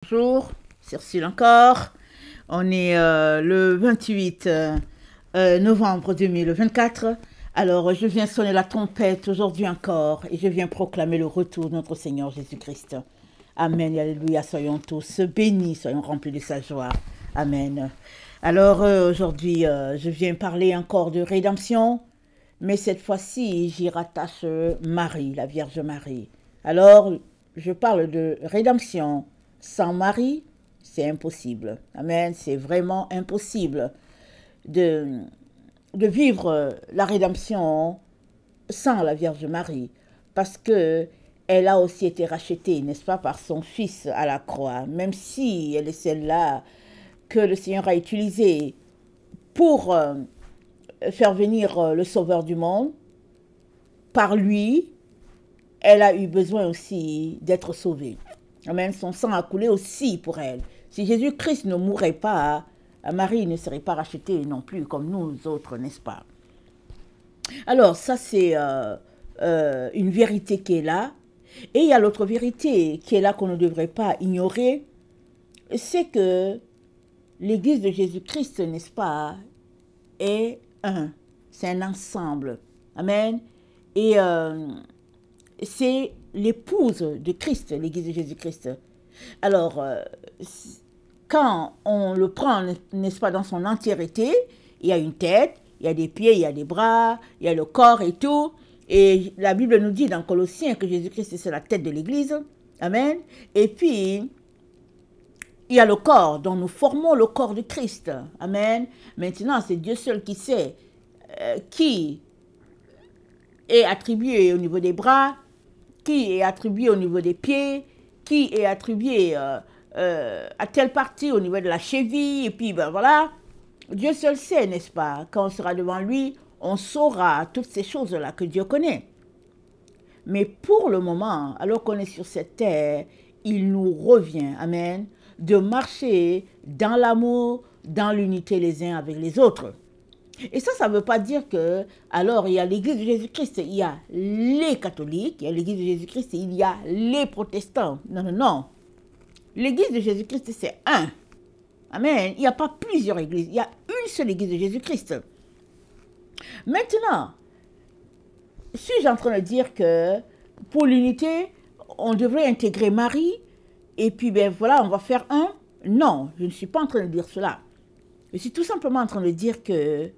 Bonjour, c'est Ursule encore. On est le 28 novembre 2024. Alors, je viens sonner la trompette aujourd'hui encore et je viens proclamer le retour de notre Seigneur Jésus-Christ. Amen et alléluia, soyons tous bénis, soyons remplis de sa joie. Amen. Alors, aujourd'hui, je viens parler encore de rédemption, mais cette fois-ci, j'y rattache Marie, la Vierge Marie. Alors, je parle de rédemption. Sans Marie, c'est impossible. Amen. C'est vraiment impossible de vivre la rédemption sans la Vierge Marie. Parce que elle a aussi été rachetée, n'est-ce pas, par son Fils à la croix. Même si elle est celle-là que le Seigneur a utilisée pour faire venir le Sauveur du monde, par lui, elle a eu besoin aussi d'être sauvée. Amen. Son sang a coulé aussi pour elle. Si Jésus-Christ ne mourait pas, Marie ne serait pas rachetée non plus comme nous autres, n'est-ce pas? Alors, ça c'est une vérité qui est là. Et il y a l'autre vérité qui est là qu'on ne devrait pas ignorer. C'est que l'Église de Jésus-Christ, n'est-ce pas, est un. C'est un ensemble. Amen. Et c'est l'épouse de Christ, l'Église de Jésus-Christ. Alors, quand on le prend, n'est-ce pas, dans son entièreté, il y a une tête, il y a des pieds, il y a des bras, il y a le corps et tout. Et la Bible nous dit dans Colossiens que Jésus-Christ, c'est la tête de l'Église. Amen. Et puis, il y a le corps, dont nous formons le corps de Christ. Amen. Maintenant, c'est Dieu seul qui sait qui est attribué au niveau des bras, qui est attribué au niveau des pieds, qui est attribué à telle partie au niveau de la cheville, et puis ben voilà, Dieu seul sait, n'est-ce pas? Quand on sera devant lui, on saura toutes ces choses-là que Dieu connaît. Mais pour le moment, alors qu'on est sur cette terre, il nous revient, amen, de marcher dans l'amour, dans l'unité les uns avec les autres. Et ça ne veut pas dire que, alors, il y a l'Église de Jésus-Christ, il y a les catholiques, il y a l'Église de Jésus-Christ, il y a les protestants. Non, non, non. L'Église de Jésus-Christ, c'est un. Amen. Il n'y a pas plusieurs églises, il y a une seule Église de Jésus-Christ. Maintenant, suis-je en train de dire que pour l'unité, on devrait intégrer Marie, et puis, ben voilà, on va faire un? Non, je ne suis pas en train de dire cela. Je suis tout simplement en train de dire que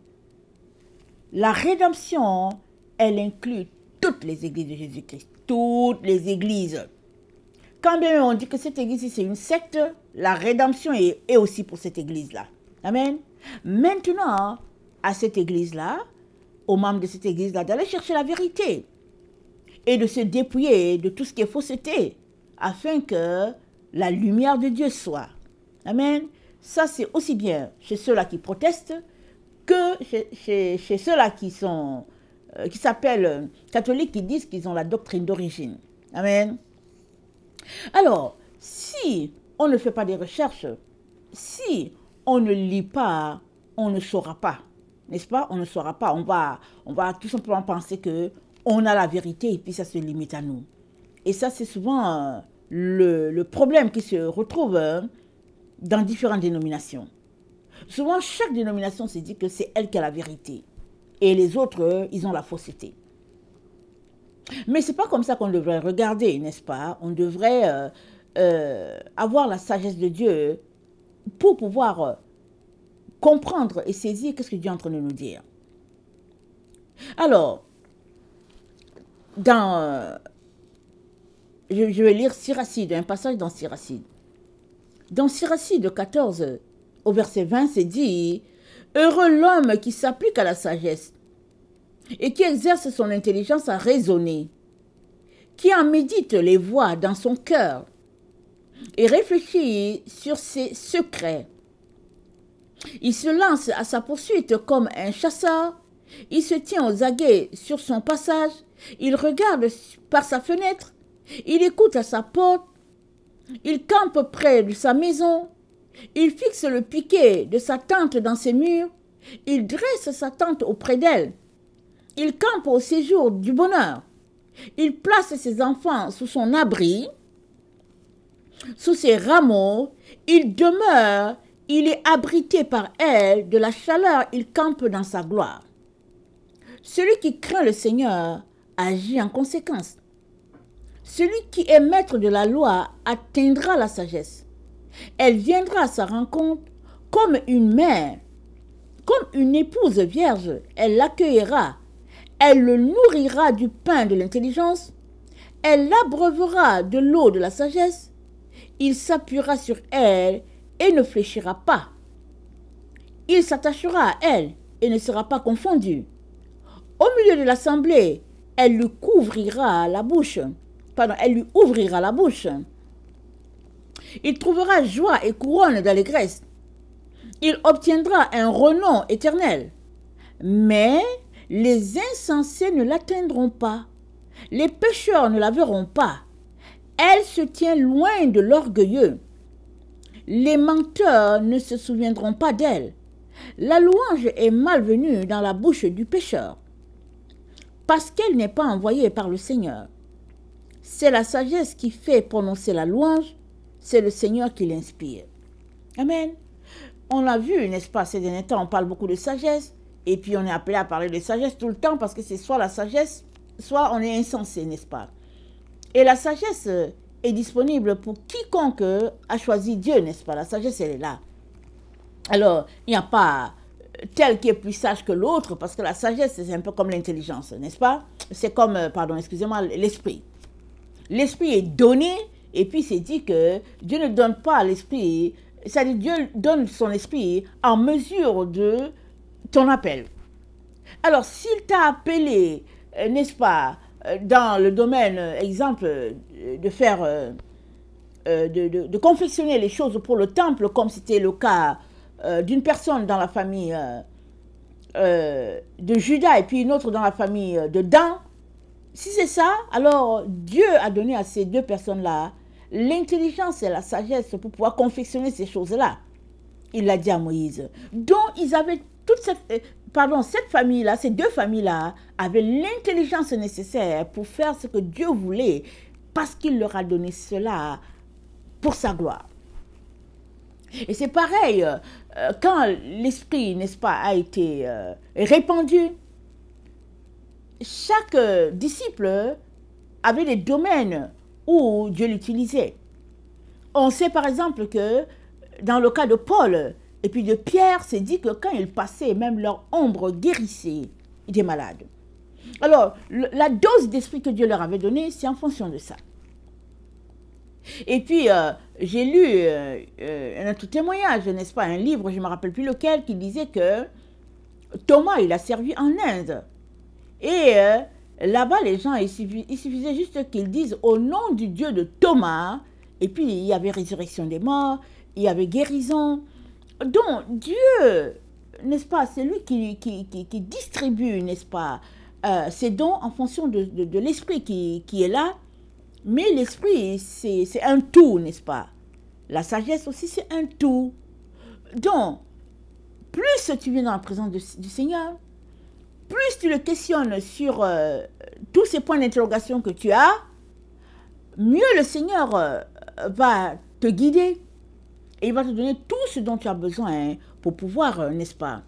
la rédemption, elle inclut toutes les églises de Jésus-Christ. Toutes les églises. Quand bien on dit que cette église, c'est une secte, la rédemption est aussi pour cette église-là. Amen. Maintenant, à cette église-là, aux membres de cette église-là, d'aller chercher la vérité et de se dépouiller de tout ce qui est fausseté, afin que la lumière de Dieu soit. Amen. Ça, c'est aussi bien chez ceux-là qui protestent que chez ceux-là qui s'appellent catholiques, qui disent qu'ils ont la doctrine d'origine. Amen. Alors, si on ne fait pas des recherches, si on ne lit pas, on ne saura pas. N'est-ce pas? On ne saura pas. On va tout simplement penser qu'on a la vérité et puis ça se limite à nous. Et ça, c'est souvent le problème qui se retrouve dans différentes dénominations. Souvent, chaque dénomination se dit que c'est elle qui a la vérité. Et les autres, ils ont la fausseté. Mais ce n'est pas comme ça qu'on devrait regarder, n'est-ce pas? On devrait avoir la sagesse de Dieu pour pouvoir comprendre et saisir ce que Dieu est en train de nous dire. Alors, je vais lire Siracide, un passage dans Siracide. Dans Siracide 14, au verset 20, c'est dit « Heureux l'homme qui s'applique à la sagesse et qui exerce son intelligence à raisonner, qui en médite les voies dans son cœur et réfléchit sur ses secrets. Il se lance à sa poursuite comme un chasseur, il se tient aux aguets sur son passage, il regarde par sa fenêtre, il écoute à sa porte, il campe près de sa maison, il fixe le piquet de sa tente dans ses murs, il dresse sa tente auprès d'elle, il campe au séjour du bonheur, il place ses enfants sous son abri, Sous ses rameaux, il demeure, il est abrité par elle, de la chaleur, il campe dans sa gloire. Celui qui craint le Seigneur agit en conséquence. Celui qui est maître de la loi atteindra la sagesse. Elle viendra à sa rencontre comme une mère, comme une épouse vierge. Elle l'accueillera. Elle le nourrira du pain de l'intelligence. Elle l'abreuvera de l'eau de la sagesse. Il s'appuiera sur elle et ne fléchira pas. Il s'attachera à elle et ne sera pas confondu. Au milieu de l'assemblée, elle lui couvrira la bouche. Pardon, elle lui ouvrira la bouche. Il trouvera joie et couronne d'allégresse. Il obtiendra un renom éternel. Mais les insensés ne l'atteindront pas. Les pécheurs ne la verront pas. Elle se tient loin de l'orgueilleux. Les menteurs ne se souviendront pas d'elle. La louange est malvenue dans la bouche du pécheur, parce qu'elle n'est pas envoyée par le Seigneur. C'est la sagesse qui fait prononcer la louange, c'est le Seigneur qui l'inspire. Amen. On a vu, n'est-ce pas, ces derniers temps, on parle beaucoup de sagesse, et puis on est appelé à parler de sagesse tout le temps, parce que c'est soit la sagesse, soit on est insensé, n'est-ce pas? Et la sagesse est disponible pour quiconque a choisi Dieu, n'est-ce pas? La sagesse, elle est là. Alors, il n'y a pas tel qui est plus sage que l'autre, parce que la sagesse, c'est un peu comme l'intelligence, n'est-ce pas? C'est comme, pardon, excusez-moi, l'esprit. L'esprit est donné, et puis c'est dit que Dieu ne donne pas l'esprit, c'est-à-dire Dieu donne son esprit en mesure de ton appel. Alors, s'il t'a appelé, n'est-ce pas, dans le domaine, exemple, de faire, de confectionner les choses pour le temple, comme c'était le cas d'une personne dans la famille de Judas et puis une autre dans la famille de Dan, si c'est ça, alors Dieu a donné à ces deux personnes-là l'intelligence et la sagesse pour pouvoir confectionner ces choses-là. Il l'a dit à Moïse. Donc, ils avaient toute cette famille-là, ces deux familles-là, avaient l'intelligence nécessaire pour faire ce que Dieu voulait, parce qu'il leur a donné cela pour sa gloire. Et c'est pareil, quand l'esprit, n'est-ce pas, a été répandu, chaque disciple avait des domaines où Dieu l'utilisait. On sait par exemple que dans le cas de Paul et puis de Pierre, c'est dit que quand ils passaient, même leur ombre guérissait des malades. Alors, la dose d'esprit que Dieu leur avait donnée, c'est en fonction de ça. Et puis, j'ai lu un autre témoignage, n'est-ce pas, un livre, je ne me rappelle plus lequel, qui disait que Thomas, il a servi en Inde. Et là-bas, les gens, il suffisait juste qu'ils disent au nom du Dieu de Thomas, et puis il y avait résurrection des morts, il y avait guérison. Donc, Dieu, n'est-ce pas, c'est lui qui distribue, n'est-ce pas, ses dons en fonction de l'esprit qui est là. Mais l'esprit, c'est un tout, n'est-ce pas? La sagesse aussi, c'est un tout. Donc, plus tu viens dans la présence du Seigneur, plus tu le questionnes sur tous ces points d'interrogation que tu as, mieux le Seigneur va te guider. Et il va te donner tout ce dont tu as besoin pour pouvoir, n'est-ce pas,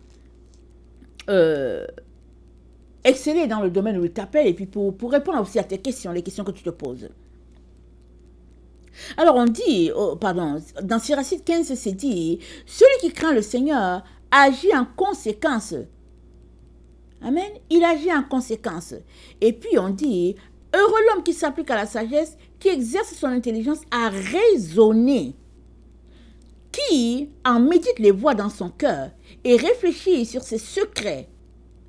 exceller dans le domaine où il t'appelle et puis pour répondre aussi à tes questions, les questions que tu te poses. Alors on dit, dans Siracide 15, c'est dit, celui qui craint le Seigneur agit en conséquence. Amen. Il agit en conséquence. Et puis on dit, heureux l'homme qui s'applique à la sagesse, qui exerce son intelligence à raisonner, qui en médite les voies dans son cœur et réfléchit sur ses secrets.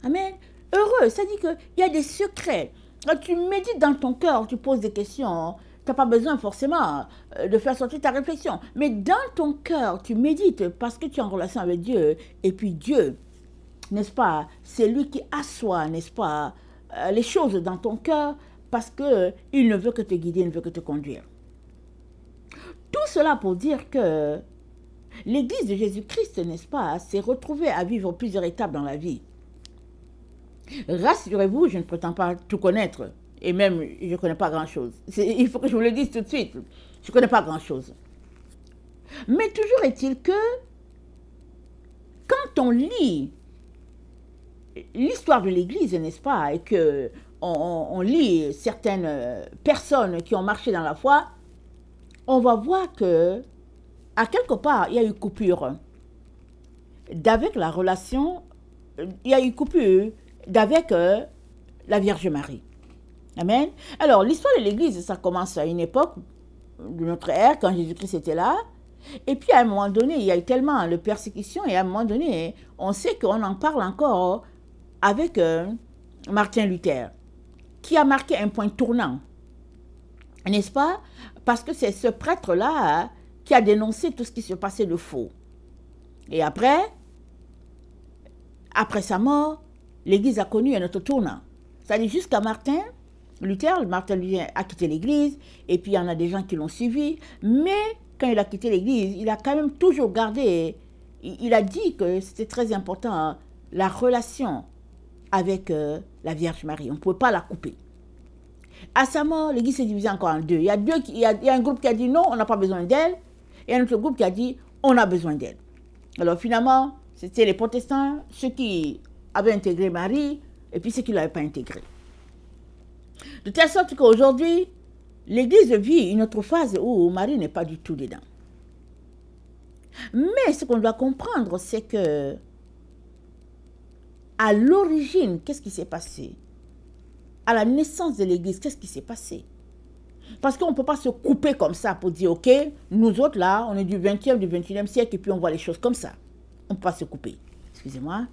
Amen. Heureux, ça dit qu'il y a des secrets. Quand tu médites dans ton cœur, tu poses des questions, tu n'as pas besoin forcément de faire sortir ta réflexion. Mais dans ton cœur, tu médites parce que tu es en relation avec Dieu. Et puis Dieu, n'est-ce pas, c'est lui qui assoit, n'est-ce pas, les choses dans ton cœur parce qu'il ne veut que te guider, il ne veut que te conduire. Tout cela pour dire que l'Église de Jésus-Christ, n'est-ce pas, s'est retrouvée à vivre plusieurs étapes dans la vie. Rassurez-vous, je ne prétends pas tout connaître. Et même, je ne connais pas grand-chose. Il faut que je vous le dise tout de suite. Je ne connais pas grand-chose. Mais toujours est-il que quand on lit l'histoire de l'Église, n'est-ce pas, et que on lit certaines personnes qui ont marché dans la foi, on va voir que, à quelque part, il y a eu coupure d'avec la relation, il y a eu coupure d'avec la Vierge Marie. Amen. Alors, l'histoire de l'Église, ça commence à une époque de notre ère, quand Jésus-Christ était là. Et puis, à un moment donné, il y a eu tellement de persécutions, et à un moment donné, on sait qu'on en parle encore avec Martin Luther, qui a marqué un point tournant, n'est-ce pas? Parce que c'est ce prêtre-là qui a dénoncé tout ce qui se passait de faux. Et après sa mort, l'Église a connu un autre tournant. C'est-à-dire jusqu'à Martin Luther a quitté l'Église, et puis il y en a des gens qui l'ont suivi, mais quand il a quitté l'Église, il a quand même toujours gardé, il a dit que c'était très important, la relation avec la Vierge Marie. On ne pouvait pas la couper. À sa mort, l'Église s'est divisée encore en deux. Il y a un groupe qui a dit non, on n'a pas besoin d'elle, et un autre groupe qui a dit on a besoin d'elle. Alors finalement, c'était les protestants, ceux qui avaient intégré Marie, et puis ceux qui ne l'avaient pas intégrée. De telle sorte qu'aujourd'hui, l'Église vit une autre phase où Marie n'est pas du tout dedans. Mais ce qu'on doit comprendre, c'est que à l'origine, qu'est-ce qui s'est passé? À la naissance de l'Église, qu'est-ce qui s'est passé? Parce qu'on ne peut pas se couper comme ça pour dire, ok, nous autres là, on est du 20e, du 21e siècle, et puis on voit les choses comme ça. On ne peut pas se couper. Excusez-moi.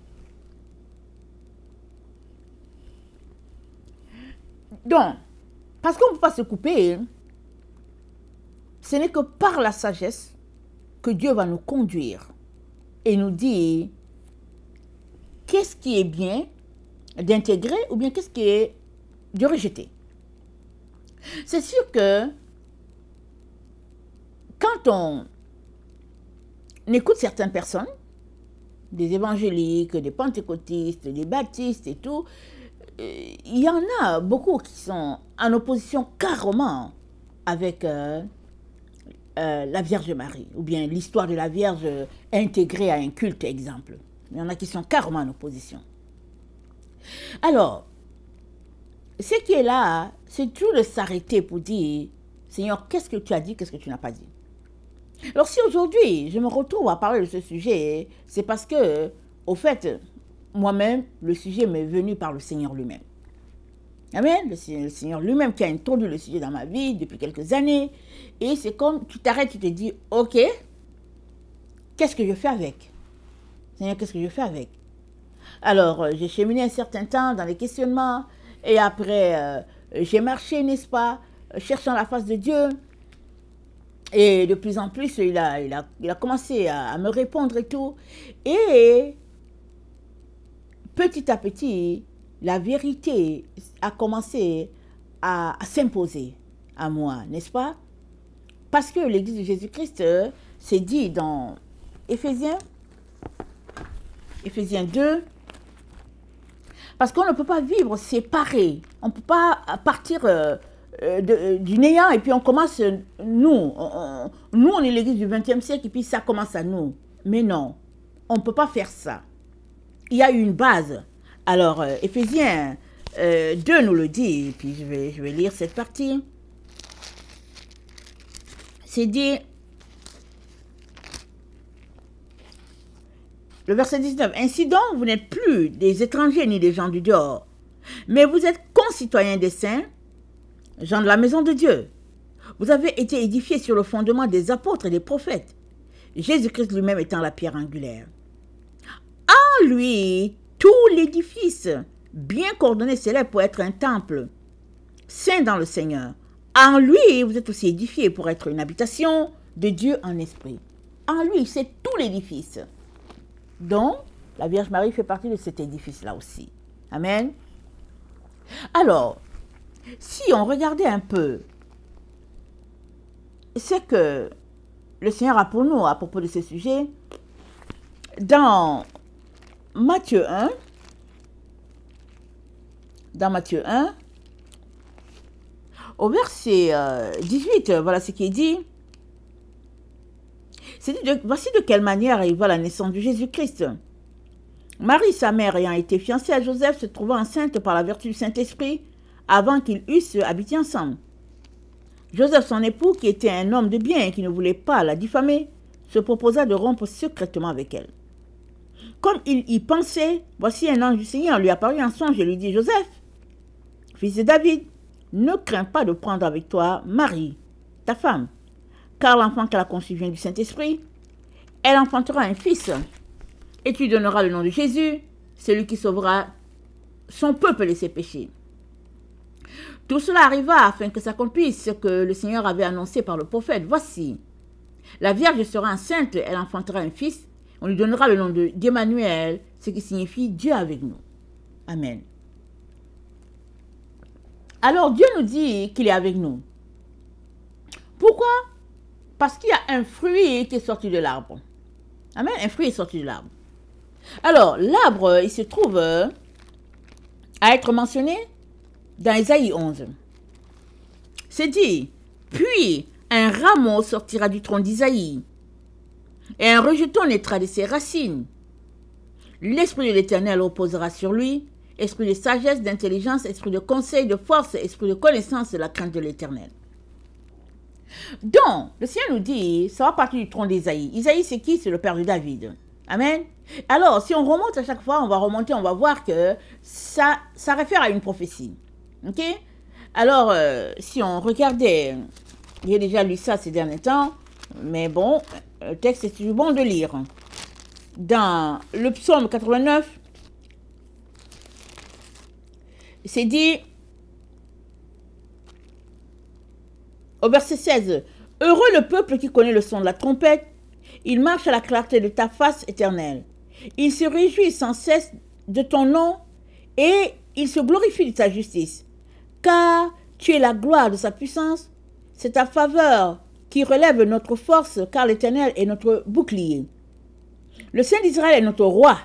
Donc, parce qu'on ne peut pas se couper, ce n'est que par la sagesse que Dieu va nous conduire et nous dire qu'est-ce qui est bien d'intégrer ou bien qu'est-ce qui est de rejeter. C'est sûr que quand on écoute certaines personnes, des évangéliques, des pentecôtistes, des baptistes et tout, il y en a beaucoup qui sont en opposition carrément avec la Vierge Marie, ou bien l'histoire de la Vierge intégrée à un culte, exemple. Il y en a qui sont carrément en opposition. Alors, ce qui est là, c'est toujours de s'arrêter pour dire, Seigneur, qu'est-ce que tu as dit, qu'est-ce que tu n'as pas dit? Alors si aujourd'hui, je me retrouve à parler de ce sujet, c'est parce que, au fait, moi-même, le sujet m'est venu par le Seigneur lui-même. Amen. Le Seigneur lui-même qui a introduit le sujet dans ma vie depuis quelques années. Et c'est comme, tu t'arrêtes, tu te dis, ok, qu'est-ce que je fais avec? Seigneur, qu'est-ce que je fais avec? Alors, j'ai cheminé un certain temps dans les questionnements. Et après, j'ai marché, n'est-ce pas, cherchant la face de Dieu. Et de plus en plus, il a commencé à me répondre et tout. Et petit à petit, la vérité a commencé à s'imposer à moi, n'est-ce pas? Parce que l'Église de Jésus-Christ s'est dit dans Éphésiens 2, parce qu'on ne peut pas vivre séparé, on ne peut pas partir du néant et puis on commence, nous on est l'Église du 20e siècle et puis ça commence à nous. Mais non, on ne peut pas faire ça. Il y a une base. Alors, Éphésiens 2 nous le dit, et puis je vais lire cette partie. C'est dit, le verset 19, « Ainsi donc, vous n'êtes plus des étrangers ni des gens du dehors, mais vous êtes concitoyens des saints, gens de la maison de Dieu. Vous avez été édifiés sur le fondement des apôtres et des prophètes, Jésus-Christ lui-même étant la pierre angulaire. En lui, tout l'édifice, bien coordonné, s'élève pour être un temple, saint dans le Seigneur. En lui, vous êtes aussi édifiés pour être une habitation de Dieu en esprit. En lui, c'est tout l'édifice. Donc, la Vierge Marie fait partie de cet édifice-là aussi. Amen. Alors, si on regardait un peu ce que le Seigneur a pour nous à propos de ce sujet, dans Matthieu 1, au verset 18, voilà ce qui est dit. Voici de quelle manière arriva la naissance de Jésus-Christ. Marie, sa mère, ayant été fiancée à Joseph, se trouva enceinte par la vertu du Saint-Esprit avant qu'ils eussent habité ensemble. Joseph, son époux, qui était un homme de bien et qui ne voulait pas la diffamer, se proposa de rompre secrètement avec elle. Comme il y pensait, voici un ange du Seigneur lui apparut en songe et lui dit « Joseph, fils de David, ne crains pas de prendre avec toi Marie, ta femme, car l'enfant qu'elle a conçu vient du Saint-Esprit. Elle enfantera un fils, et tu lui donneras le nom de Jésus, celui qui sauvera son peuple de ses péchés. » Tout cela arriva afin que s'accomplisse ce que le Seigneur avait annoncé par le prophète. « Voici, la Vierge sera enceinte, elle enfantera un fils, on lui donnera le nom d'Emmanuel, ce qui signifie Dieu avec nous. » Amen. Alors Dieu nous dit qu'il est avec nous. Pourquoi? Parce qu'il y a un fruit qui est sorti de l'arbre. Amen. Un fruit est sorti de l'arbre. Alors, l'arbre, il se trouve à être mentionné dans Ésaïe 11. C'est dit, puis un rameau sortira du tronc d'Isaïe, et un rejeton naîtra de ses racines. L'esprit de l'Éternel reposera sur lui, esprit de sagesse, d'intelligence, esprit de conseil, de force, esprit de connaissance de la crainte de l'Éternel. Donc, le Seigneur nous dit, ça va partir du tronc d'Isaïe. Isaïe, c'est qui? C'est le père de David. Amen. Alors, si on remonte à chaque fois, on va remonter, on va voir que ça réfère à une prophétie. Ok? Alors, si on regardait, j'ai déjà lu ça ces derniers temps, mais bon, le texte est toujours bon de lire. Dans le psaume 89, c'est dit, au verset 16, « Heureux le peuple qui connaît le son de la trompette, il marche à la clarté de ta face éternelle. Il se réjouit sans cesse de ton nom et il se glorifie de ta justice. Car tu es la gloire de sa puissance, c'est ta faveur qui relève notre force, car l'Éternel est notre bouclier. Le Saint d'Israël est notre roi.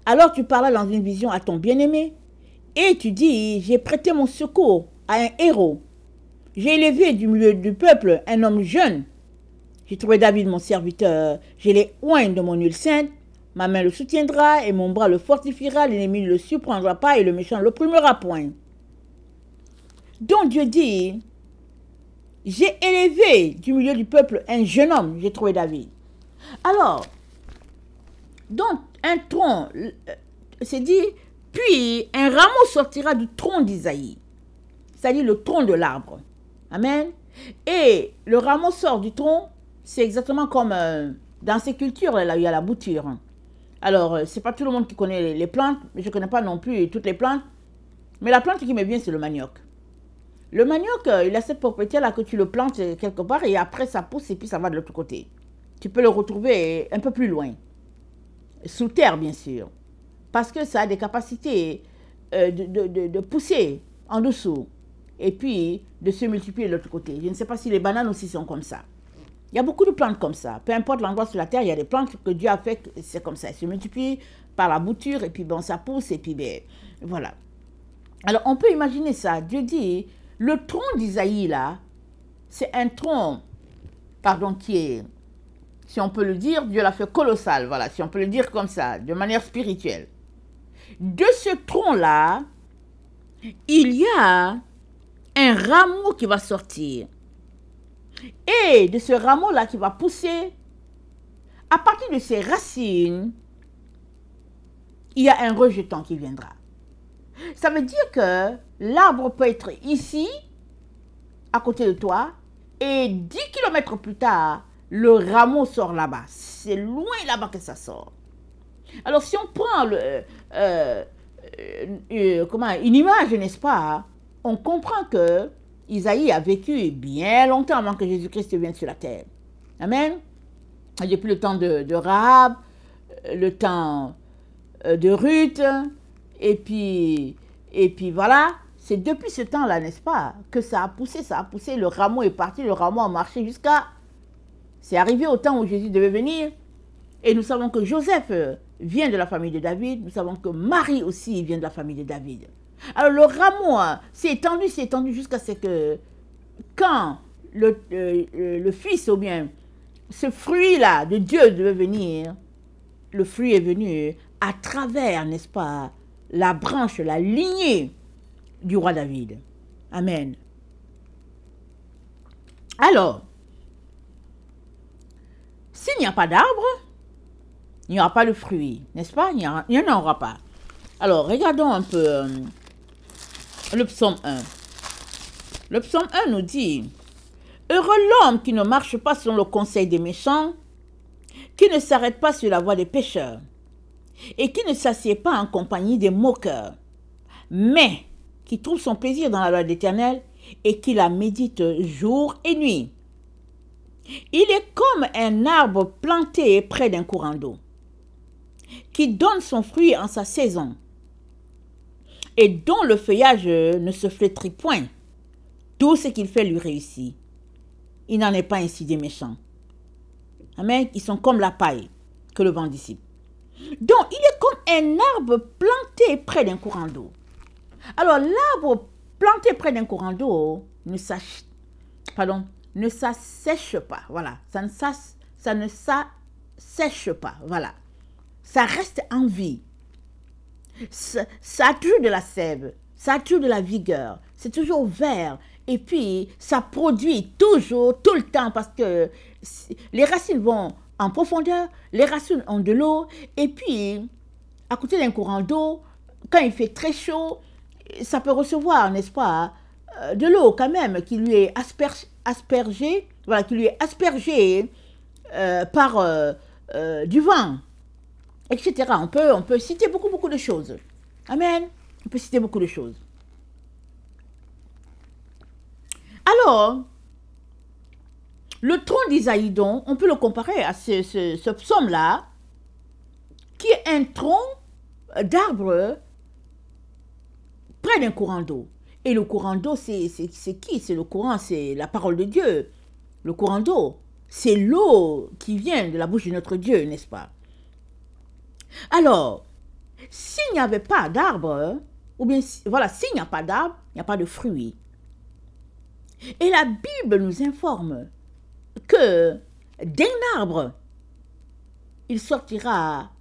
Alors tu parlas dans une vision à ton bien-aimé et tu dis, j'ai prêté mon secours à un héros. J'ai élevé du milieu du peuple un homme jeune. J'ai trouvé David mon serviteur, je l'ai oint de mon huile sainte. Ma main le soutiendra et mon bras le fortifiera, l'ennemi ne le surprendra pas et le méchant ne l'opprimera point. » Donc Dieu dit, j'ai élevé du milieu du peuple un jeune homme, j'ai trouvé David. Alors, donc un tronc, c'est dit, puis un rameau sortira du tronc d'Isaïe, c'est-à-dire le tronc de l'arbre. Amen. Et le rameau sort du tronc, c'est exactement comme dans ces cultures, là, il y a la bouture. Alors, c'est pas tout le monde qui connaît les plantes, mais je ne connais pas non plus toutes les plantes. Mais la plante qui me vient, c'est le manioc. Le manioc, il a cette propriété-là que tu le plantes quelque part et après ça pousse et puis ça va de l'autre côté. Tu peux le retrouver un peu plus loin. Sous terre, bien sûr. Parce que ça a des capacités de pousser en dessous. Et puis de se multiplier de l'autre côté. Je ne sais pas si les bananes aussi sont comme ça. Il y a beaucoup de plantes comme ça. Peu importe l'endroit sur la terre, il y a des plantes que Dieu a fait, c'est comme ça. Elles se multiplient par la bouture et puis bon, ça pousse et puis ben, voilà. Alors on peut imaginer ça. Dieu dit, le tronc d'Isaïe là, c'est un tronc, pardon, qui est, si on peut le dire, Dieu l'a fait colossal, voilà, si on peut le dire comme ça, de manière spirituelle. De ce tronc-là, il y a un rameau qui va sortir. Et de ce rameau-là qui va pousser, à partir de ses racines, il y a un rejeton qui viendra. Ça veut dire que l'arbre peut être ici, à côté de toi, et 10 km plus tard, le rameau sort là-bas. C'est loin là-bas que ça sort. Alors si on prend une image, n'est-ce pas, on comprend que Isaïe a vécu bien longtemps avant que Jésus-Christ vienne sur la terre. Amen. Depuis le temps de Rahab, le temps de Ruth, et puis voilà. C'est depuis ce temps-là, n'est-ce pas, que ça a poussé, le rameau est parti, le rameau a marché jusqu'à... C'est arrivé au temps où Jésus devait venir. Et nous savons que Joseph vient de la famille de David. Nous savons que Marie aussi vient de la famille de David. Alors le rameau s'est étendu jusqu'à ce que quand le fils ou bien ce fruit-là de Dieu devait venir, le fruit est venu à travers, n'est-ce pas, la branche, la lignée du roi David. Amen. Alors, s'il n'y a pas d'arbre, il n'y aura pas de fruit, n'est-ce pas? Il n'y en aura pas. Alors, regardons un peu le psaume 1. Le psaume 1 nous dit, « Heureux l'homme qui ne marche pas selon le conseil des méchants, qui ne s'arrête pas sur la voie des pécheurs, et qui ne s'assied pas en compagnie des moqueurs, mais qui trouve son plaisir dans la loi de l'Éternel et qui la médite jour et nuit. Il est comme un arbre planté près d'un courant d'eau, qui donne son fruit en sa saison, et dont le feuillage ne se flétrit point. Tout ce qu'il fait lui réussit. Il n'en est pas ainsi des méchants. » Amen. Ils sont comme la paille que le vent dissipe. Donc, il est comme un arbre planté près d'un courant d'eau. Alors, l'arbre planté près d'un courant d'eau ne s'assèche pas. Voilà. Ça ne s'assèche pas. Voilà. Ça reste en vie. Ça a toujours de la sève. Ça a toujours de la vigueur. C'est toujours vert. Et puis, ça produit toujours, tout le temps, parce que les racines vont en profondeur, les racines ont de l'eau, et puis, à côté d'un courant d'eau, quand il fait très chaud, ça peut recevoir, n'est-ce pas, de l'eau quand même, qui lui est aspergée, voilà, qui lui est aspergée par du vent, etc. On peut citer beaucoup de choses. Amen. On peut citer beaucoup de choses. Alors, le trône d'Isaïe, donc, on peut le comparer à ce psaume-là, qui est un tronc d'arbre près d'un courant d'eau. Et le courant d'eau, c'est qui? C'est le courant, c'est la parole de Dieu. Le courant d'eau, c'est l'eau qui vient de la bouche de notre Dieu, n'est-ce pas? Alors, s'il n'y avait pas d'arbre, ou bien, voilà, s'il n'y a pas d'arbre, il n'y a pas de fruits. Et la Bible nous informe que d'un arbre, il sortira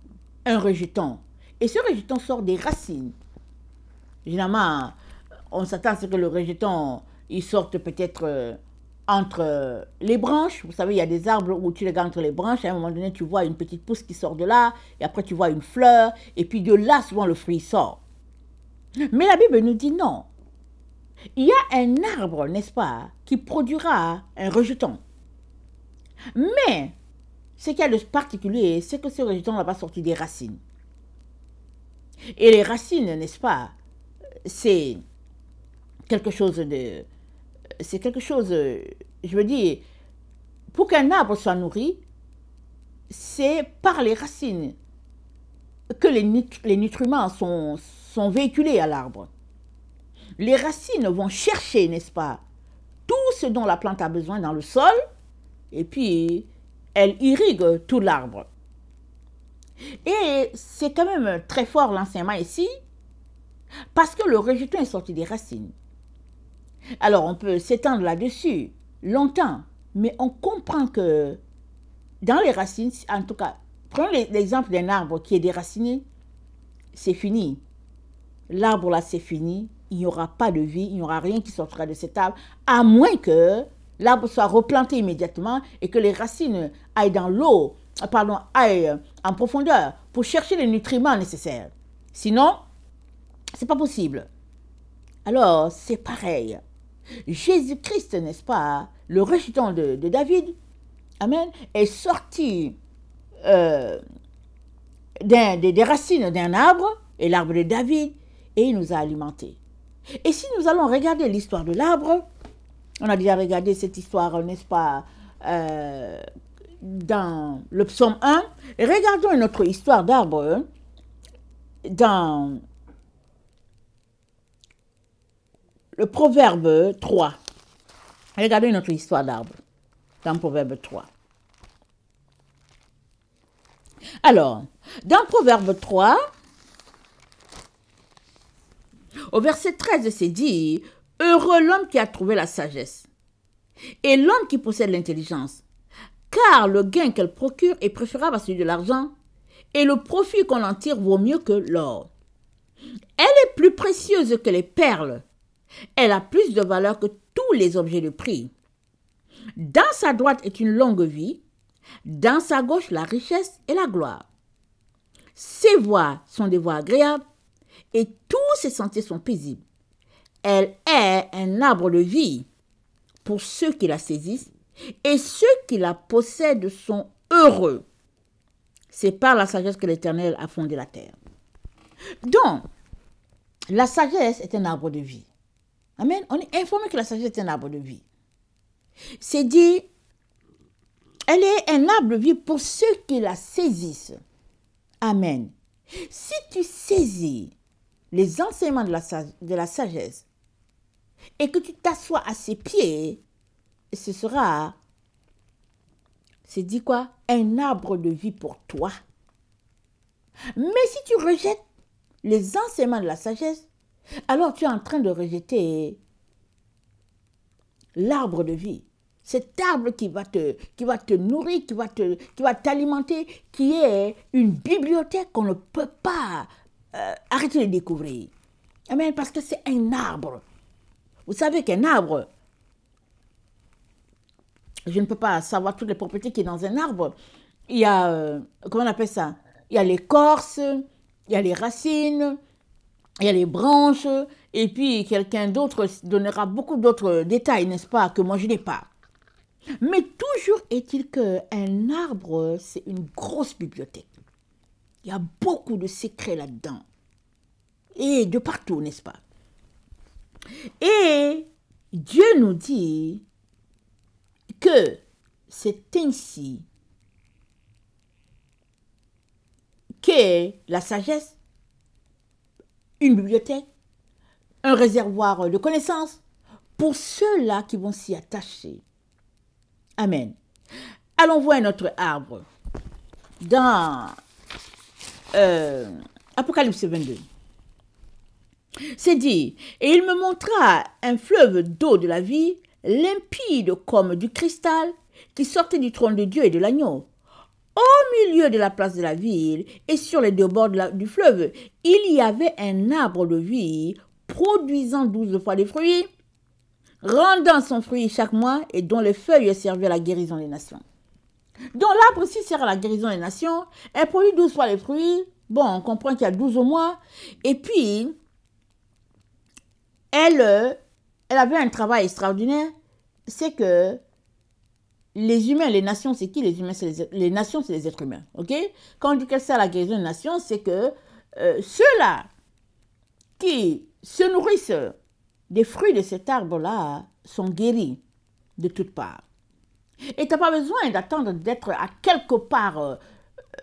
un rejeton. Et ce rejeton sort des racines. Généralement, on s'attend à ce que le rejeton, il sorte peut-être entre les branches. Vous savez, il y a des arbres où tu les gardes entre les branches. À un moment donné, tu vois une petite pousse qui sort de là. Et après, tu vois une fleur. Et puis de là, souvent, le fruit sort. Mais la Bible nous dit non. Il y a un arbre, n'est-ce pas, qui produira un rejeton. Mais, ce qu'il y a de particulier, c'est que ce rejeton n'a pas sorti des racines. Et les racines, n'est-ce pas, c'est quelque chose de... C'est quelque chose, je veux dire, pour qu'un arbre soit nourri, c'est par les racines que les nutriments sont véhiculés à l'arbre. Les racines vont chercher, n'est-ce pas, tout ce dont la plante a besoin dans le sol, et puis elle irrigue tout l'arbre. Et c'est quand même très fort l'enseignement ici, parce que le rejeton est sorti des racines. Alors on peut s'étendre là-dessus longtemps, mais on comprend que dans les racines, en tout cas, prenons l'exemple d'un arbre qui est déraciné, c'est fini. L'arbre là, c'est fini. Il n'y aura pas de vie, il n'y aura rien qui sortira de cet arbre, à moins que l'arbre soit replanté immédiatement et que les racines aillent dans l'eau, aillent en profondeur pour chercher les nutriments nécessaires. Sinon, ce n'est pas possible. Alors, c'est pareil. Jésus-Christ, n'est-ce pas, le rejeton de David, amen, est sorti des racines d'un arbre, et l'arbre de David, et il nous a alimentés. Et si nous allons regarder l'histoire de l'arbre, on a déjà regardé cette histoire, n'est-ce pas, dans le psaume 1, et regardons une autre histoire d'arbre dans le proverbe 3. Regardez une autre histoire d'arbre dans le proverbe 3. Alors, dans le proverbe 3, au verset 13, c'est dit, « Heureux l'homme qui a trouvé la sagesse, et l'homme qui possède l'intelligence, car le gain qu'elle procure est préférable à celui de l'argent, et le profit qu'on en tire vaut mieux que l'or. Elle est plus précieuse que les perles. Elle a plus de valeur que tous les objets de prix. Dans sa droite est une longue vie, dans sa gauche la richesse et la gloire. Ses voies sont des voies agréables, et tous ses sentiers sont paisibles. Elle est un arbre de vie pour ceux qui la saisissent, et ceux qui la possèdent sont heureux. C'est par la sagesse que l'Éternel a fondé la terre. Donc, la sagesse est un arbre de vie. Amen. On est informé que la sagesse est un arbre de vie. C'est dit, elle est un arbre de vie pour ceux qui la saisissent. Amen. Si tu saisis les enseignements de la sagesse et que tu t'assois à ses pieds, ce sera, c'est dit quoi? Un arbre de vie pour toi. Mais si tu rejettes les enseignements de la sagesse, alors tu es en train de rejeter l'arbre de vie. Cet arbre qui va te nourrir, qui va t'alimenter, qui est une bibliothèque qu'on ne peut pas arrêter de découvrir. Amen, parce que c'est un arbre. Vous savez qu'un arbre, je ne peux pas savoir toutes les propriétés qui sont dans un arbre. Il y a, comment on appelle ça? Il y a l'écorce, il y a les racines, il y a les branches, et puis quelqu'un d'autre donnera beaucoup d'autres détails, n'est-ce pas, que moi je n'ai pas. Mais toujours est-il qu'un arbre, c'est une grosse bibliothèque. Il y a beaucoup de secrets là-dedans. Et de partout, n'est-ce pas? Et Dieu nous dit que c'est ainsi qu'est la sagesse, une bibliothèque, un réservoir de connaissances pour ceux-là qui vont s'y attacher. Amen. Allons voir notre arbre dans Apocalypse 22. C'est dit, et il me montra un fleuve d'eau de la vie, limpide comme du cristal, qui sortait du trône de Dieu et de l'agneau. Au milieu de la place de la ville et sur les deux bords du fleuve, il y avait un arbre de vie produisant 12 fois des fruits, rendant son fruit chaque mois et dont les feuilles servaient à la guérison des nations. Donc l'arbre aussi sert à la guérison des nations. Elle produit 12 fois les fruits. Bon, on comprend qu'il y a 12 mois. Et puis, elle avait un travail extraordinaire. C'est que les humains, les nations, c'est qui? Les humains, les nations, c'est les êtres humains. Ok? Quand on dit qu'elle sert à la guérison des nations, c'est que ceux-là qui se nourrissent des fruits de cet arbre-là sont guéris de toutes parts. Et tu n'as pas besoin d'attendre d'être à quelque part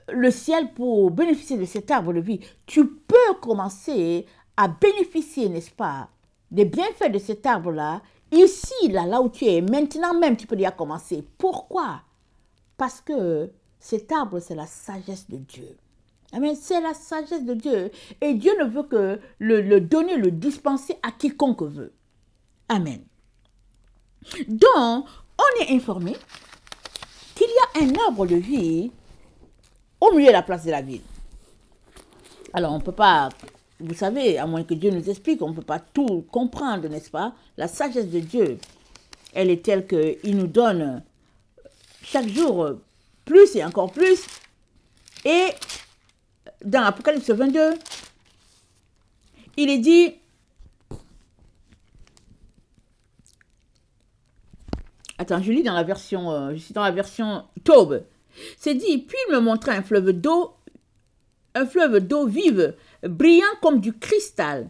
le ciel pour bénéficier de cet arbre de vie. Tu peux commencer à bénéficier, n'est-ce pas, des bienfaits de cet arbre-là, ici, là où tu es, maintenant même, tu peux déjà commencer. Pourquoi? Parce que cet arbre, c'est la sagesse de Dieu. Amen. C'est la sagesse de Dieu. Et Dieu ne veut que le donner, le dispenser à quiconque veut. Amen. Donc, on est informé qu'il y a un arbre de vie au milieu de la place de la ville. Alors, on ne peut pas, vous savez, à moins que Dieu nous explique, on ne peut pas tout comprendre, n'est-ce pas? La sagesse de Dieu, elle est telle qu'il nous donne chaque jour plus et encore plus. Et dans Apocalypse 22, il est dit, attends, je lis dans la version, je suis dans la version Taube. C'est dit, puis il me montra un fleuve d'eau vive, brillant comme du cristal,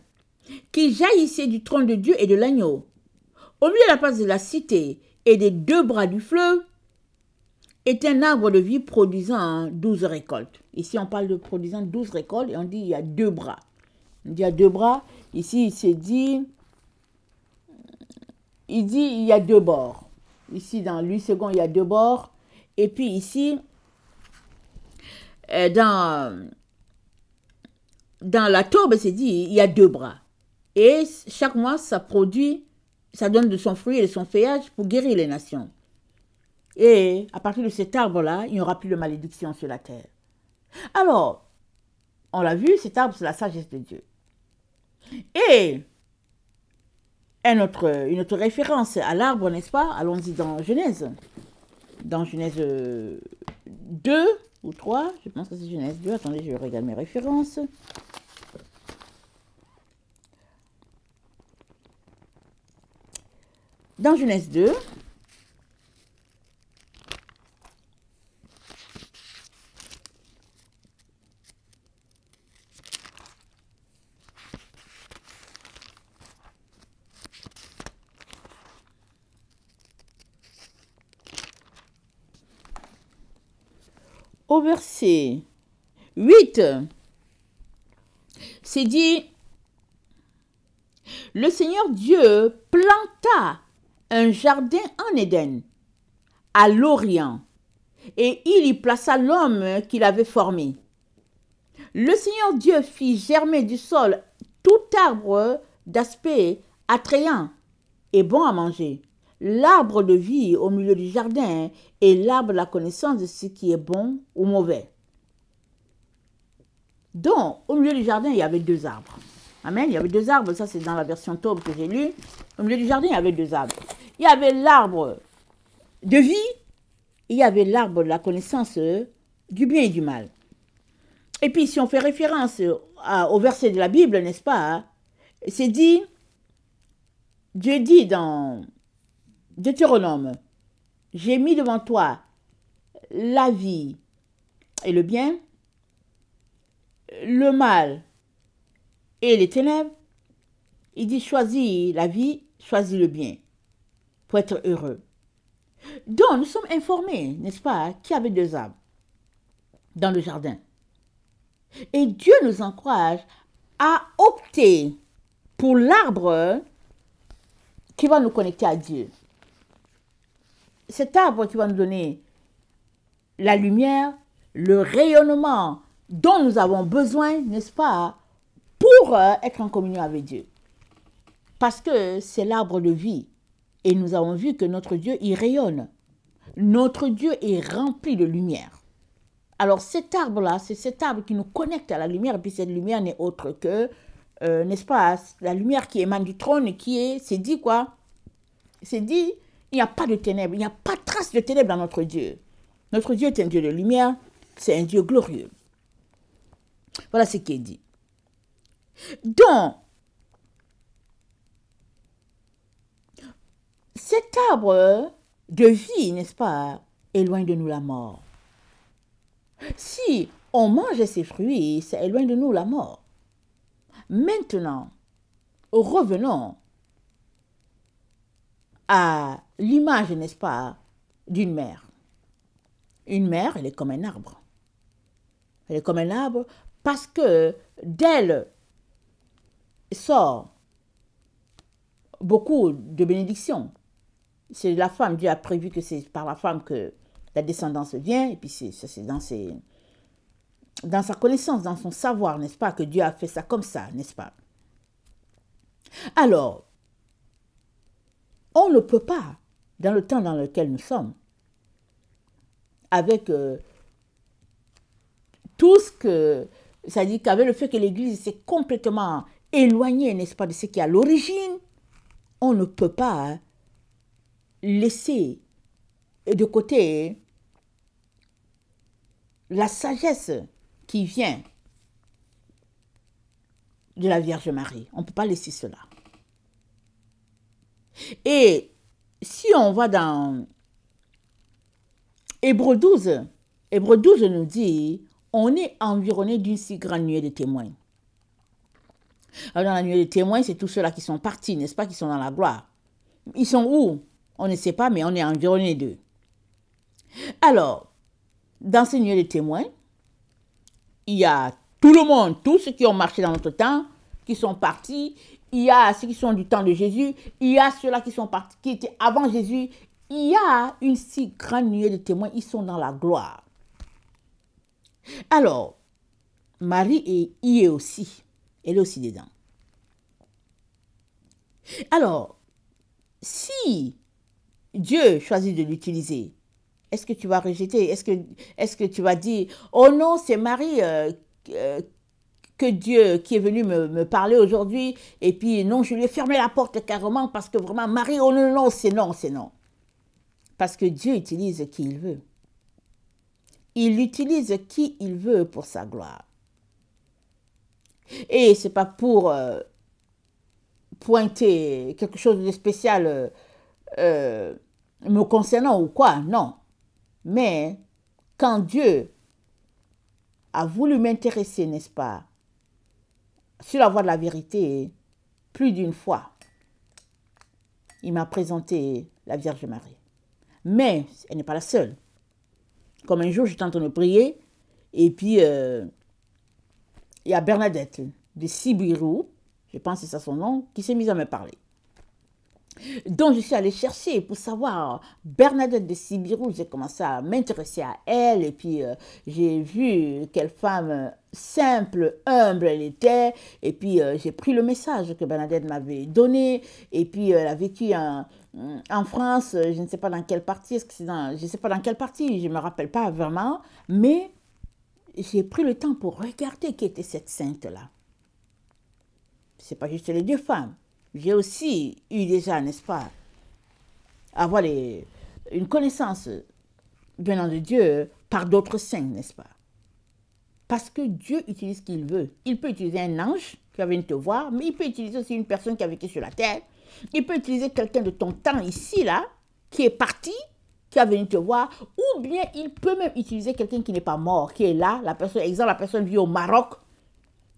qui jaillissait du trône de Dieu et de l'agneau. Au milieu de la place de la cité et des deux bras du fleuve est un arbre de vie produisant 12 récoltes. Ici, on parle de produisant 12 récoltes et on dit il y a deux bras. On dit il y a deux bras. Ici, il s'est dit, il y a deux bords. Ici, dans Louis II, il y a deux bords. Et puis ici, dans la Taube, c'est dit, il y a deux bras. Et chaque mois, ça produit, ça donne de son fruit et de son feuillage pour guérir les nations. Et à partir de cet arbre-là, il n'y aura plus de malédiction sur la terre. Alors, on l'a vu, cet arbre, c'est la sagesse de Dieu. Et une autre référence à l'arbre, n'est-ce pas? Allons-y dans Genèse. Dans Genèse 2 ou 3, je pense que c'est Genèse 2. Attendez, je regarde mes références. Dans Genèse 2, au verset 8, c'est dit, le Seigneur Dieu planta un jardin en Éden, à l'Orient, et il y plaça l'homme qu'il avait formé. Le Seigneur Dieu fit germer du sol tout arbre d'aspect attrayant et bon à manger, l'arbre de vie au milieu du jardin et l'arbre de la connaissance de ce qui est bon ou mauvais. Donc, au milieu du jardin, il y avait deux arbres. Amen. Il y avait deux arbres, ça c'est dans la version Taube que j'ai lue. Au milieu du jardin, il y avait deux arbres. Il y avait l'arbre de vie et il y avait l'arbre de la connaissance du bien et du mal. Et puis, si on fait référence au verset de la Bible, n'est-ce pas, c'est dit, Dieu dit dans Deutéronome, j'ai mis devant toi la vie et le bien, le mal et les ténèbres. Il dit choisis la vie, choisis le bien pour être heureux. Donc nous sommes informés, n'est-ce pas, qu'il y avait deux arbres dans le jardin. Et Dieu nous encourage à opter pour l'arbre qui va nous connecter à Dieu. Cet arbre qui va nous donner la lumière, le rayonnement dont nous avons besoin, n'est-ce pas, pour être en communion avec Dieu. Parce que c'est l'arbre de vie. Et nous avons vu que notre Dieu, il rayonne. Notre Dieu est rempli de lumière. Alors cet arbre-là, c'est cet arbre qui nous connecte à la lumière. Et puis cette lumière n'est autre que, n'est-ce pas, la lumière qui émane du trône et qui est, c'est dit quoi? C'est dit, il n'y a pas de ténèbres, il n'y a pas de trace de ténèbres dans notre Dieu. Notre Dieu est un Dieu de lumière, c'est un Dieu glorieux. Voilà ce qui est dit. Donc, cet arbre de vie, n'est-ce pas, éloigne de nous la mort. Si on mange ces fruits, ça éloigne de nous la mort. Maintenant, revenons à l'image, n'est-ce pas, d'une mère. Une mère, elle est comme un arbre. Elle est comme un arbre parce que d'elle sort beaucoup de bénédictions. C'est la femme, Dieu a prévu que c'est par la femme que la descendance vient, et puis c'est dans sa connaissance, dans son savoir, n'est-ce pas, que Dieu a fait ça comme ça, n'est-ce pas? Alors, on ne peut pas, dans le temps dans lequel nous sommes, avec tout ce que, c'est-à-dire qu'avec le fait que l'Église s'est complètement éloignée, n'est-ce pas, de ce qui est à l'origine, on ne peut pas laisser de côté la sagesse qui vient de la Vierge Marie. On ne peut pas laisser cela. Et si on va dans Hébreux 12, Hébreux 12 nous dit, on est environné d'une si grande nuée de témoins. Alors dans la nuée de témoins, c'est tous ceux-là qui sont partis, n'est-ce pas, qui sont dans la gloire. Ils sont où? On ne sait pas, mais on est environné d'eux. Alors, dans ces nuées de témoins, il y a tout le monde, tous ceux qui ont marché dans notre temps, qui sont partis. Il y a ceux qui sont du temps de Jésus. Il y a ceux-là qui sont partis, qui étaient avant Jésus. Il y a une si grande nuée de témoins. Ils sont dans la gloire. Alors, Marie y est aussi. Elle est aussi dedans. Alors, si Dieu choisit de l'utiliser Est-ce que tu vas rejeter? Est-ce que tu vas dire, oh non, c'est Marie euh, que Dieu qui est venu me parler aujourd'hui, et puis non, je lui ai fermé la porte carrément parce que vraiment, Marie, oh non, non, c'est non, c'est non. Parce que Dieu utilise qui il veut. Il utilise qui il veut pour sa gloire. Et c'est pas pour pointer quelque chose de spécial euh, me concernant ou quoi, non. Mais quand Dieu a voulu m'intéresser, n'est-ce pas, sur la voie de la vérité, plus d'une fois, il m'a présenté la Vierge Marie. Mais elle n'est pas la seule. Comme un jour, j'étais en train de prier, et puis il y a Bernadette de Sibiru, je pense que c'est ça son nom, qui s'est mise à me parler. Donc je suis allée chercher pour savoir Bernadette de Sibiru, j'ai commencé à m'intéresser à elle et puis j'ai vu quelle femme simple, humble elle était et puis j'ai pris le message que Bernadette m'avait donné et puis elle a vécu en France, je ne sais pas dans quelle partie, est-ce que c'est dans, je ne sais pas dans quelle partie, je ne me rappelle pas vraiment, mais j'ai pris le temps pour regarder qui était cette sainte-là. Ce n'est pas juste les deux femmes. J'ai aussi eu déjà, n'est-ce pas, avoir une connaissance venant de Dieu par d'autres saints, n'est-ce pas? Parce que Dieu utilise ce qu'il veut. Il peut utiliser un ange qui va venir te voir, mais il peut utiliser aussi une personne qui a vécu sur la terre. Il peut utiliser quelqu'un de ton temps ici, là, qui est parti, qui a venu te voir, ou bien il peut même utiliser quelqu'un qui n'est pas mort, qui est là, la personne, exemple, la personne vit au Maroc,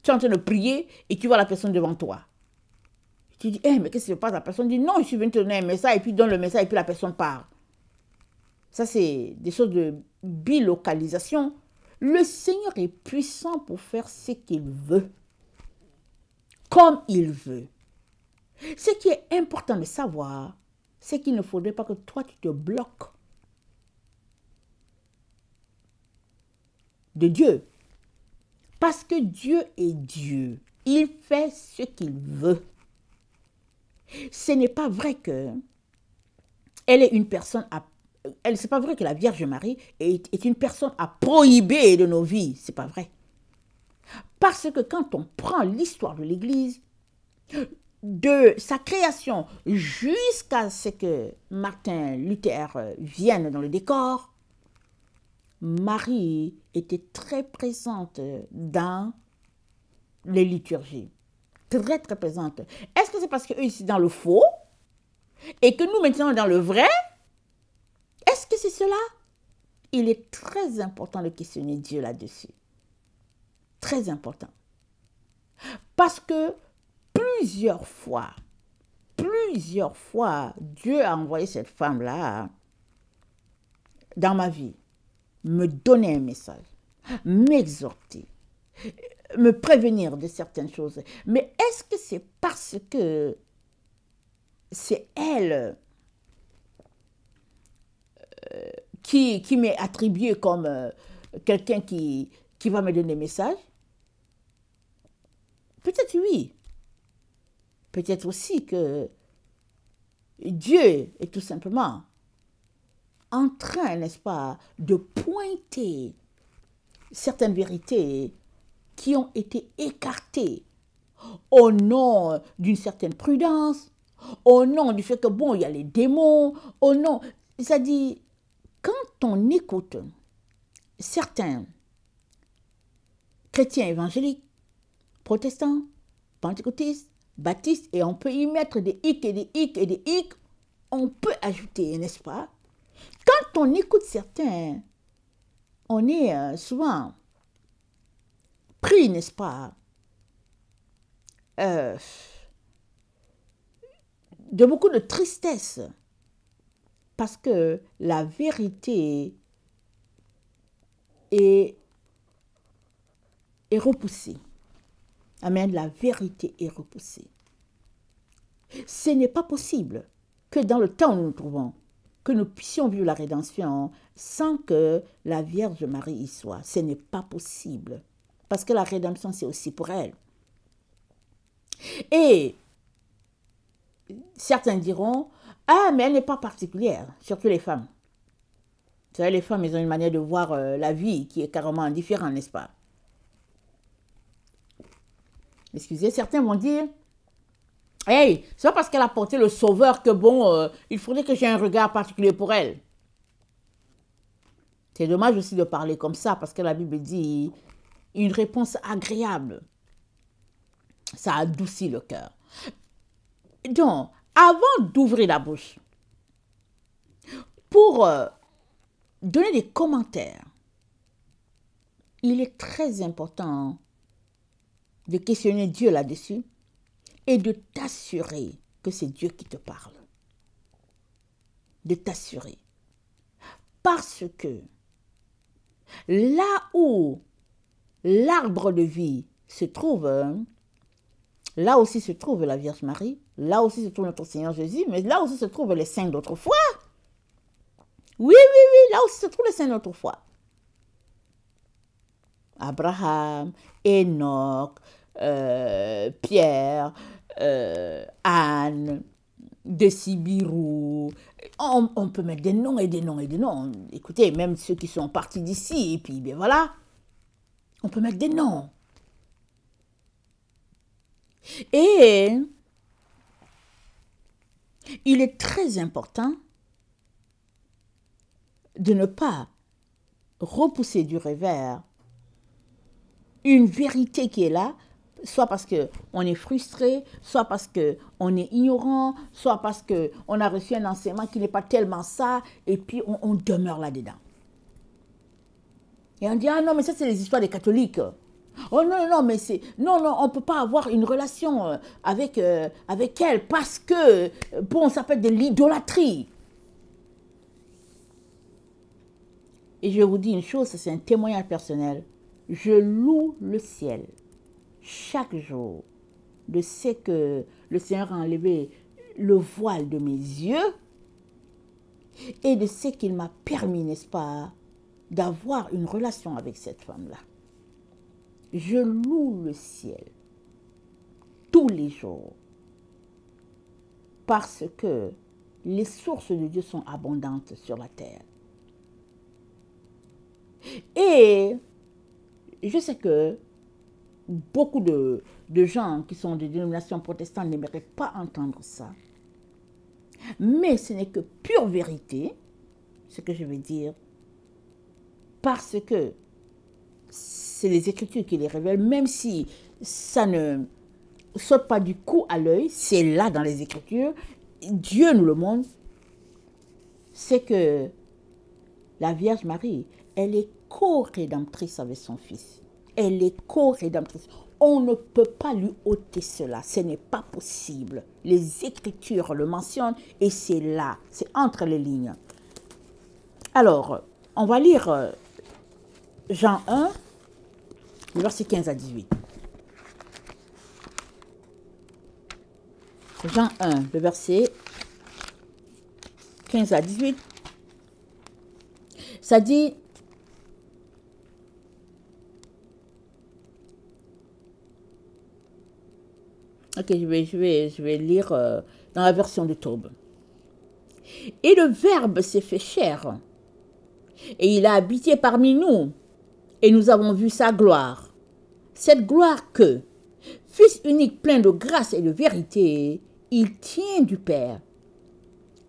tu es en train de prier et tu vois la personne devant toi. Tu dis, mais qu'est-ce qui se passe? La personne dit, non, je suis venu te donner un message, et puis donne le message, et puis la personne part. Ça, c'est des choses de bilocalisation. Le Seigneur est puissant pour faire ce qu'il veut, comme il veut. Ce qui est important de savoir, c'est qu'il ne faudrait pas que toi, tu te bloques de Dieu. Parce que Dieu est Dieu. Il fait ce qu'il veut. Ce n'est pas vrai que elle est une personne à c'est pas vrai que la Vierge Marie est une personne à prohiber de nos vies. C'est pas vrai. Parce que quand on prend l'histoire de l'Église, de sa création jusqu'à ce que Martin Luther vienne dans le décor, Marie était très présente dans les liturgies. Très, très présente. Est-ce que c'est parce qu'eux, ils sont dans le faux et que nous, maintenant, dans le vrai? Est-ce que c'est cela? Il est très important de questionner Dieu là-dessus. Très important. Parce que plusieurs fois, Dieu a envoyé cette femme-là dans ma vie, me donner un message, m'exhorter, me prévenir de certaines choses. Mais est-ce que c'est parce que c'est elle qui m'est attribuée comme quelqu'un qui va me donner des messages? Peut-être oui. Peut-être aussi que Dieu est tout simplement en train, n'est-ce pas, de pointer certaines vérités qui ont été écartées au nom d'une certaine prudence, au nom du fait que, bon, il y a les démons, au nom... C'est-à-dire, quand on écoute certains chrétiens évangéliques, protestants, pentecôtistes, baptistes, et on peut y mettre des hic et des hic et des hic, on peut ajouter, n'est-ce pas? Quand on écoute certains, on est souvent pris, n'est-ce pas, de beaucoup de tristesse, parce que la vérité est repoussée. Amen, la vérité est repoussée. Ce n'est pas possible que dans le temps où nous nous trouvons, que nous puissions vivre la rédemption sans que la Vierge Marie y soit. Ce n'est pas possible. Parce que la rédemption, c'est aussi pour elle. Et certains diront, ah, mais elle n'est pas particulière, surtout les femmes. Vous savez, les femmes, elles ont une manière de voir la vie qui est carrément différente, n'est-ce pas? Excusez, certains vont dire, hey, c'est pas parce qu'elle a porté le sauveur que bon, il faudrait que j'ai un regard particulier pour elle. C'est dommage aussi de parler comme ça parce que la Bible dit une réponse agréable. Ça adoucit le cœur. Donc, avant d'ouvrir la bouche, pour donner des commentaires, il est très important de questionner Dieu là-dessus et de t'assurer que c'est Dieu qui te parle. De t'assurer. Parce que là où l'arbre de vie se trouve, là aussi se trouve la Vierge Marie, là aussi se trouve notre Seigneur Jésus, mais là aussi se trouvent les saints d'autrefois. Oui, là aussi se trouvent les saints d'autrefois. Abraham, Enoch, Pierre, Anne, de Sibirou. On peut mettre des noms et des noms et des noms. Écoutez, même ceux qui sont partis d'ici, et puis bien voilà, on peut mettre des noms. Et il est très important de ne pas repousser du revers une vérité qui est là, soit parce qu'on est frustré, soit parce qu'on est ignorant, soit parce qu'on a reçu un enseignement qui n'est pas tellement ça, et puis on demeure là-dedans. Et on dit, ah non, mais ça c'est les histoires des catholiques. Oh non, mais c'est... Non, on ne peut pas avoir une relation avec elle parce que, bon, ça peut être de l'idolâtrie. Et je vous dis une chose, c'est un témoignage personnel. Je loue le ciel chaque jour de ce que le Seigneur a enlevé le voile de mes yeux et de ce qu'il m'a permis, n'est-ce pas, d'avoir une relation avec cette femme-là. Je loue le ciel tous les jours parce que les sources de Dieu sont abondantes sur la terre. Et je sais que beaucoup de gens qui sont de dénominations protestantes n'aimeraient pas entendre ça. Mais ce n'est que pure vérité, ce que je veux dire, parce que c'est les Écritures qui les révèlent, même si ça ne saute pas du coup à l'œil, c'est là dans les Écritures, Dieu nous le montre, c'est que la Vierge Marie, elle est co-rédemptrice avec son Fils. Elle est co-rédemptrice. On ne peut pas lui ôter cela. Ce n'est pas possible. Les Écritures le mentionnent et c'est là. C'est entre les lignes. Alors, on va lire Jean 1, le verset 15 à 18. Jean 1, le verset 15 à 18. Ça dit... Ok, je vais lire dans la version de Taube. Et le Verbe s'est fait chair, et il a habité parmi nous, et nous avons vu sa gloire. Cette gloire que, Fils unique plein de grâce et de vérité, il tient du Père.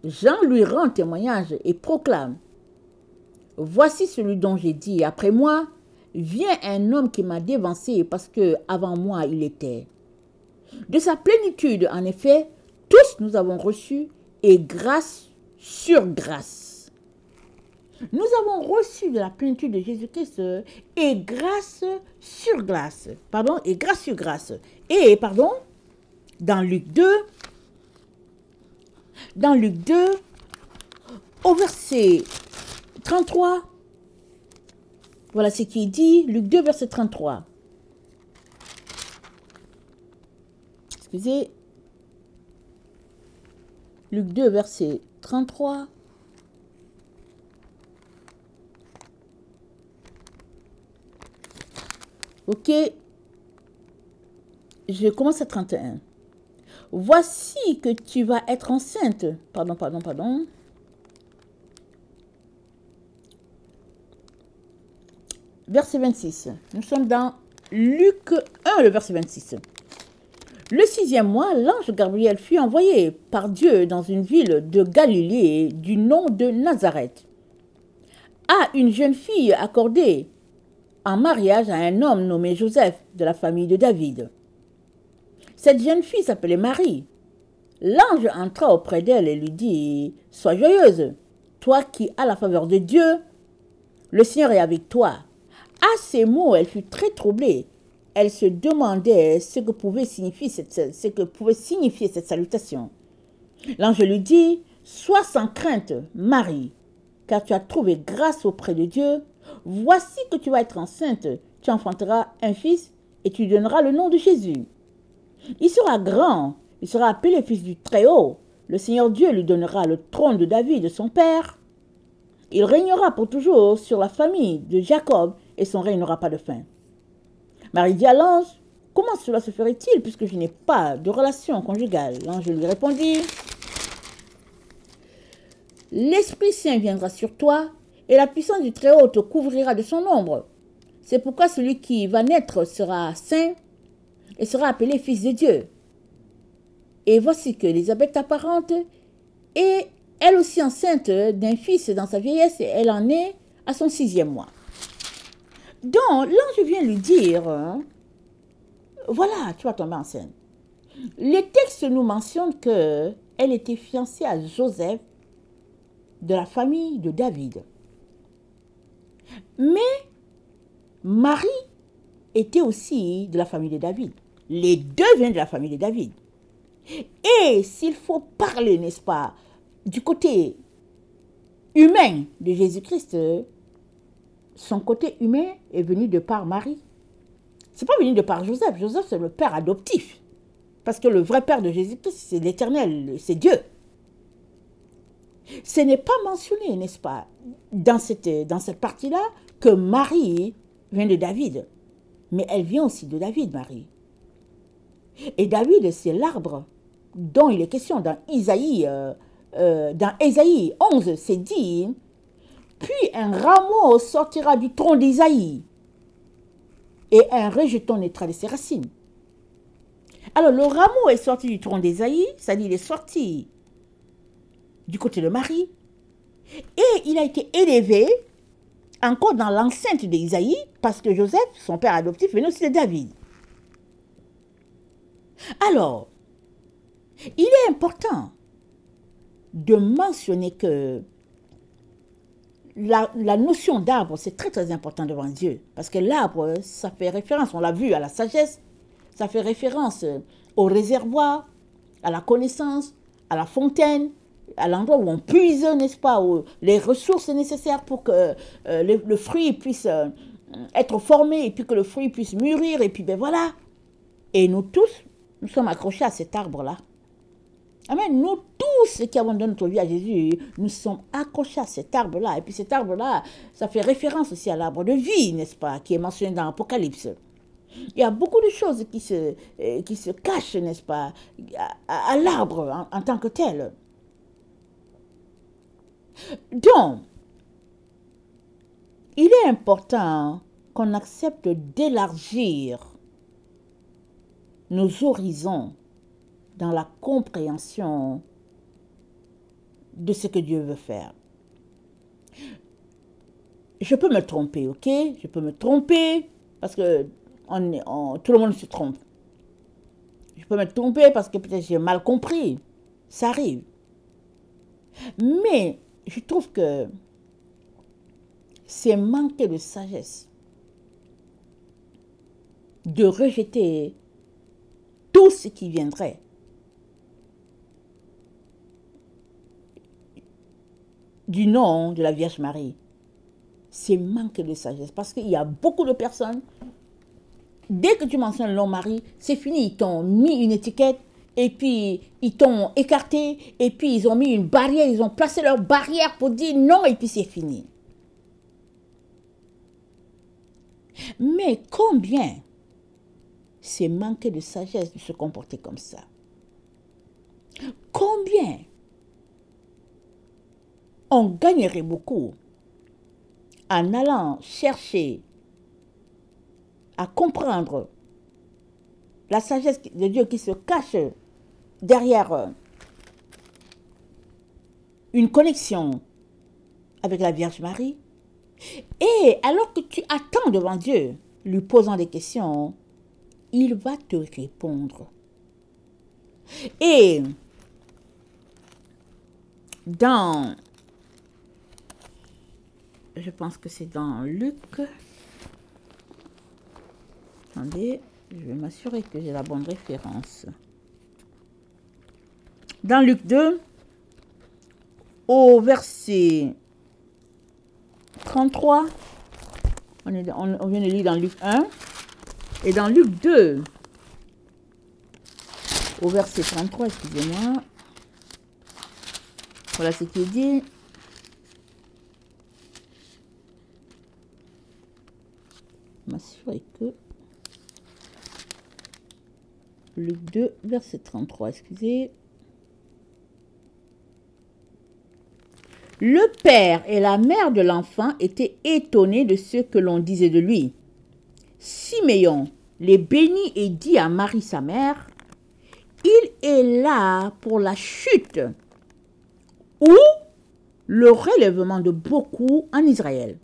Jean lui rend témoignage et proclame, voici celui dont j'ai dit, après moi, vient un homme qui m'a dévancé parce que avant moi il était. De sa plénitude, en effet, tous nous avons reçu et grâce sur grâce. Nous avons reçu de la plénitude de Jésus-Christ et grâce sur grâce. Pardon, et grâce sur grâce. Et, pardon, dans Luc 2, au verset 33, voilà ce qu'il dit, Luc 2, verset 33. Excusez, Luc 2, verset 33. Ok, je commence à 31. Voici que tu vas être enceinte. Pardon. verset 26. Nous sommes dans Luc 1, le verset 26. Le 6e mois, l'ange Gabriel fut envoyé par Dieu dans une ville de Galilée du nom de Nazareth, à une jeune fille accordée en mariage à un homme nommé Joseph de la famille de David. Cette jeune fille s'appelait Marie. L'ange entra auprès d'elle et lui dit « Sois joyeuse, toi qui as la faveur de Dieu, le Seigneur est avec toi. » À ces mots, elle fut très troublée. Elle se demandait ce que pouvait signifier cette salutation. L'ange lui dit « Sois sans crainte, Marie, car tu as trouvé grâce auprès de Dieu. Voici que tu vas être enceinte, tu enfanteras un fils et tu lui donneras le nom de Jésus. Il sera grand, il sera appelé fils du Très-Haut. Le Seigneur Dieu lui donnera le trône de David, son père. Il régnera pour toujours sur la famille de Jacob et son règne n'aura pas de fin. » Marie dit à l'ange, « Comment cela se ferait-il puisque je n'ai pas de relation conjugale ?» L'ange lui répondit, « L'Esprit Saint viendra sur toi et la puissance du Très-Haut te couvrira de son ombre. C'est pourquoi celui qui va naître sera saint et sera appelé fils de Dieu. Et voici que Élisabeth t'apparente et elle aussi enceinte d'un fils dans sa vieillesse et elle en est à son 6e mois. » Donc, l'ange vient lui dire, voilà, tu vas tomber enceinte. Les textes nous mentionnent qu'elle était fiancée à Joseph de la famille de David. Mais Marie était aussi de la famille de David. Les deux viennent de la famille de David. Et s'il faut parler, n'est-ce pas, du côté humain de Jésus-Christ, son côté humain est venu de par Marie. Ce n'est pas venu de par Joseph. Joseph, c'est le père adoptif. Parce que le vrai père de Jésus-Christ, c'est l'Éternel, c'est Dieu. Ce n'est pas mentionné, n'est-ce pas, dans cette partie-là, que Marie vient de David. Mais elle vient aussi de David, Marie. Et David, c'est l'arbre dont il est question dans Isaïe 11, c'est dit, « Puis un rameau sortira du tronc d'Isaïe, et un rejeton naîtra de ses racines. » Alors, le rameau est sorti du tronc d'Isaïe, c'est-à-dire il est sorti du côté de Marie, et il a été élevé encore dans l'enceinte d'Isaïe, parce que Joseph, son père adoptif, venait aussi de David. Alors, il est important de mentionner que la notion d'arbre, c'est très très important devant Dieu. Parce que l'arbre, ça fait référence, on l'a vu, à la sagesse, ça fait référence au réservoir, à la connaissance, à la fontaine, à l'endroit où on puise, n'est-ce pas, où les ressources nécessaires pour que le fruit puisse être formé et puis que le fruit puisse mûrir et puis ben voilà. Et nous tous, nous sommes accrochés à cet arbre-là. Amen. Nous tous qui avons donné notre vie à Jésus, nous sommes accrochés à cet arbre-là. Et puis cet arbre-là, ça fait référence aussi à l'arbre de vie, n'est-ce pas, qui est mentionné dans l'Apocalypse. Il y a beaucoup de choses qui se cachent, n'est-ce pas, à l'arbre en tant que tel. Donc, il est important qu'on accepte d'élargir nos horizons dans la compréhension de ce que Dieu veut faire. Je peux me tromper, ok? Je peux me tromper parce que tout le monde se trompe. Je peux me tromper parce que peut-être j'ai mal compris. Ça arrive. Mais je trouve que c'est manquer de sagesse de rejeter tout ce qui viendrait du nom de la Vierge Marie. C'est manquer de sagesse parce qu'il y a beaucoup de personnes, dès que tu mentionnes le nom Marie, c'est fini, ils t'ont mis une étiquette et puis ils t'ont écarté et puis ils ont mis une barrière, ils ont placé leur barrière pour dire non et puis c'est fini. Mais combien c'est manquer de sagesse de se comporter comme ça? Combien on gagnerait beaucoup en allant chercher à comprendre la sagesse de Dieu qui se cache derrière une connexion avec la Vierge Marie. Et alors que tu attends devant Dieu, lui posant des questions, il va te répondre. Et dans, je pense que c'est dans Luc, attendez, je vais m'assurer que j'ai la bonne référence. Dans Luc 2, au verset 33, on vient de lire dans Luc 1, et dans Luc 2, au verset 33, excusez-moi, voilà ce qui est dit. Je m'assurer que Luc 2, verset 33, excusez. Le père et la mère de l'enfant étaient étonnés de ce que l'on disait de lui. Siméon les bénit et dit à Marie sa mère, « Il est là pour la chute ou le relèvement de beaucoup en Israël,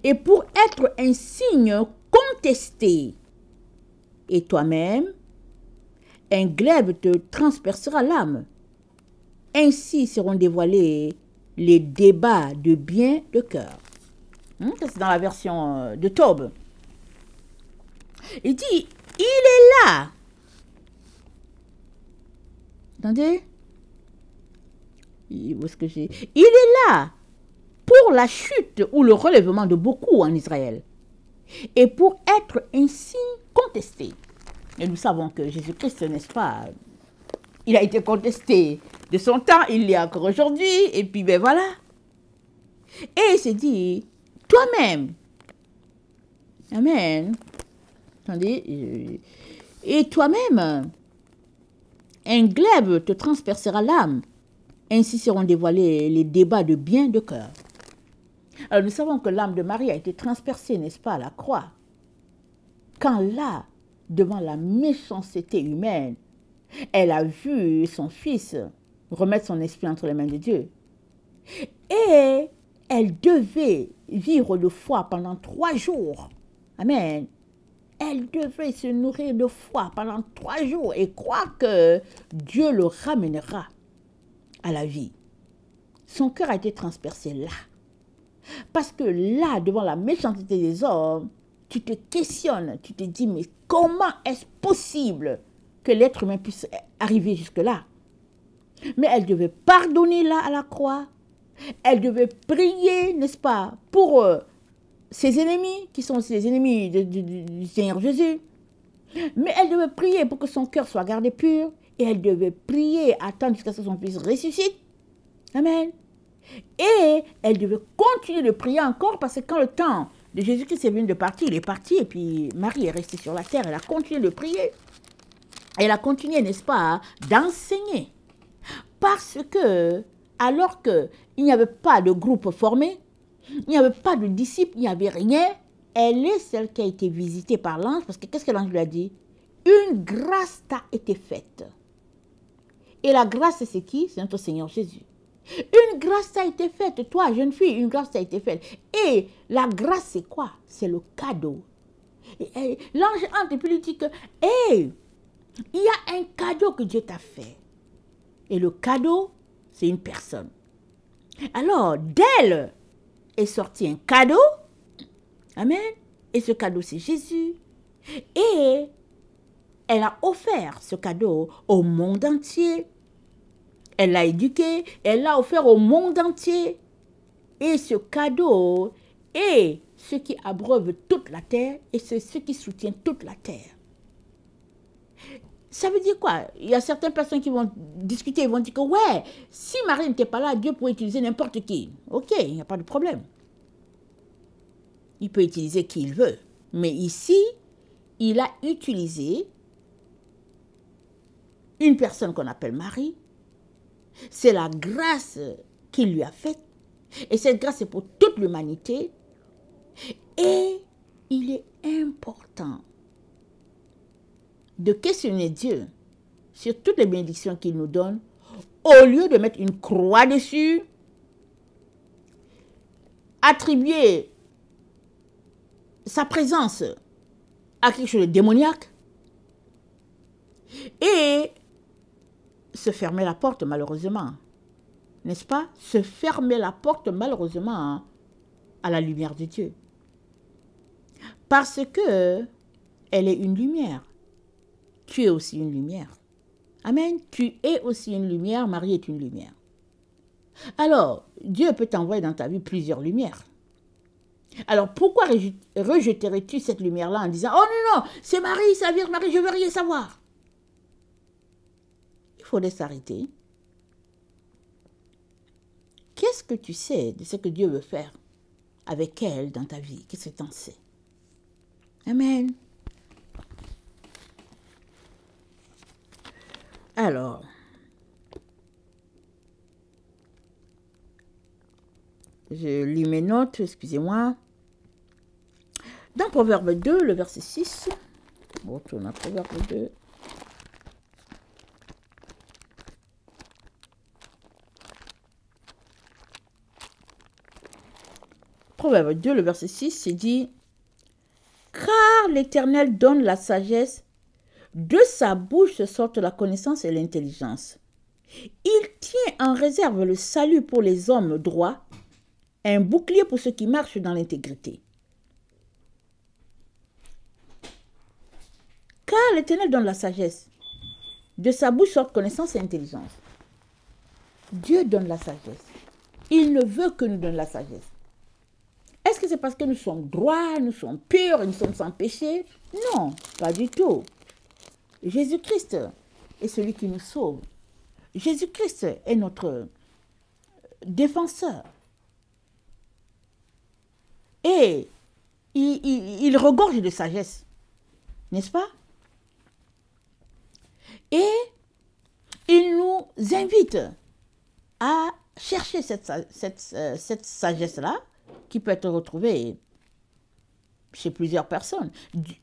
et pour être un signe contesté. Et toi-même, un glaive te transpercera l'âme. Ainsi seront dévoilés les débats de bien de cœur. » C'est dans la version de Tob. Il dit, il est là. Attendez. Où est-ce que j'ai? Il est là pour la chute ou le relèvement de beaucoup en Israël. Et pour être ainsi contesté. Et nous savons que Jésus-Christ, n'est-ce pas, il a été contesté de son temps, il l'est encore aujourd'hui, et puis ben voilà. Et il s'est dit, toi-même, amen, attendez, et toi-même, un glaive te transpercera l'âme, ainsi seront dévoilés les débats de bien de cœur. Alors nous savons que l'âme de Marie a été transpercée, n'est-ce pas, à la croix, quand là, devant la méchanceté humaine, elle a vu son fils remettre son esprit entre les mains de Dieu. Et elle devait vivre de foi pendant 3 jours. Amen. Elle devait se nourrir de foi pendant 3 jours et croire que Dieu le ramènera à la vie. Son cœur a été transpercé là. Parce que là, devant la méchanceté des hommes, tu te questionnes, tu te dis, mais comment est-ce possible que l'être humain puisse arriver jusque-là? Mais elle devait pardonner là à la croix. Elle devait prier, n'est-ce pas, pour ses ennemis, qui sont aussi les ennemis du Seigneur Jésus. Mais elle devait prier pour que son cœur soit gardé pur. Et elle devait prier, attendre jusqu'à ce que son fils ressuscite. Amen. Et elle devait continuer de prier encore parce que quand le temps de Jésus-Christ est venu de partir, il est parti et puis Marie est restée sur la terre. Elle a continué de prier. Elle a continué, n'est-ce pas, d'enseigner. Parce que, alors qu'il n'y avait pas de groupe formé, il n'y avait pas de disciples, il n'y avait rien, elle est celle qui a été visitée par l'ange, parce que qu'est-ce que l'ange lui a dit? Une grâce t'a été faite. Et la grâce, c'est qui? C'est notre Seigneur Jésus. Une grâce t'a été faite, toi, jeune fille, une grâce t'a été faite. Et la grâce, c'est quoi? C'est le cadeau. L'ange entre et puis lui dit que, hey, il y a un cadeau que Dieu t'a fait. Et le cadeau, c'est une personne. Alors, d'elle est sorti un cadeau. Amen. Et ce cadeau, c'est Jésus. Et elle a offert ce cadeau au monde entier. Elle l'a éduqué, elle l'a offert au monde entier. Et ce cadeau est ce qui abreuve toute la terre et c'est ce qui soutient toute la terre. Ça veut dire quoi? Il y a certaines personnes qui vont discuter, ils vont dire que ouais, si Marie n'était pas là, Dieu pourrait utiliser n'importe qui. Ok, il n'y a pas de problème. Il peut utiliser qui il veut. Mais ici, il a utilisé une personne qu'on appelle Marie. C'est la grâce qu'il lui a faite. Et cette grâce est pour toute l'humanité. Et il est important de questionner Dieu sur toutes les bénédictions qu'il nous donne, au lieu de mettre une croix dessus, attribuer sa présence à quelque chose de démoniaque et se fermer la porte malheureusement. N'est-ce pas? Se fermer la porte malheureusement à la lumière de Dieu. Parce que elle est une lumière. Tu es aussi une lumière. Amen. Tu es aussi une lumière. Marie est une lumière. Alors, Dieu peut t'envoyer dans ta vie plusieurs lumières. Alors, pourquoi rejetterais-tu cette lumière-là en disant « Oh non, non, c'est Marie, c'est la Vierge Marie, je ne veux rien savoir ». Il faudrait s'arrêter. Qu'est-ce que tu sais de ce que Dieu veut faire avec elle dans ta vie? Qu'est-ce que tu en sais? Amen. Alors, je lis mes notes, excusez-moi. Dans Proverbe 2, le verset 6, on retourne à Proverbe 2. Proverbe 2, le verset 6, c'est dit « Car l'Éternel donne la sagesse, de sa bouche sortent la connaissance et l'intelligence. Il tient en réserve le salut pour les hommes droits, un bouclier pour ceux qui marchent dans l'intégrité. » Car l'Éternel donne la sagesse, de sa bouche sortent connaissance et intelligence. Dieu donne la sagesse. Il ne veut que nous donne la sagesse. Est-ce que c'est parce que nous sommes droits, nous sommes purs, nous sommes sans péché? Non, pas du tout. Jésus-Christ est celui qui nous sauve. Jésus-Christ est notre défenseur. Et il regorge de sagesse, n'est-ce pas? Et il nous invite à chercher cette sagesse-là, qui peut être retrouvée chez plusieurs personnes.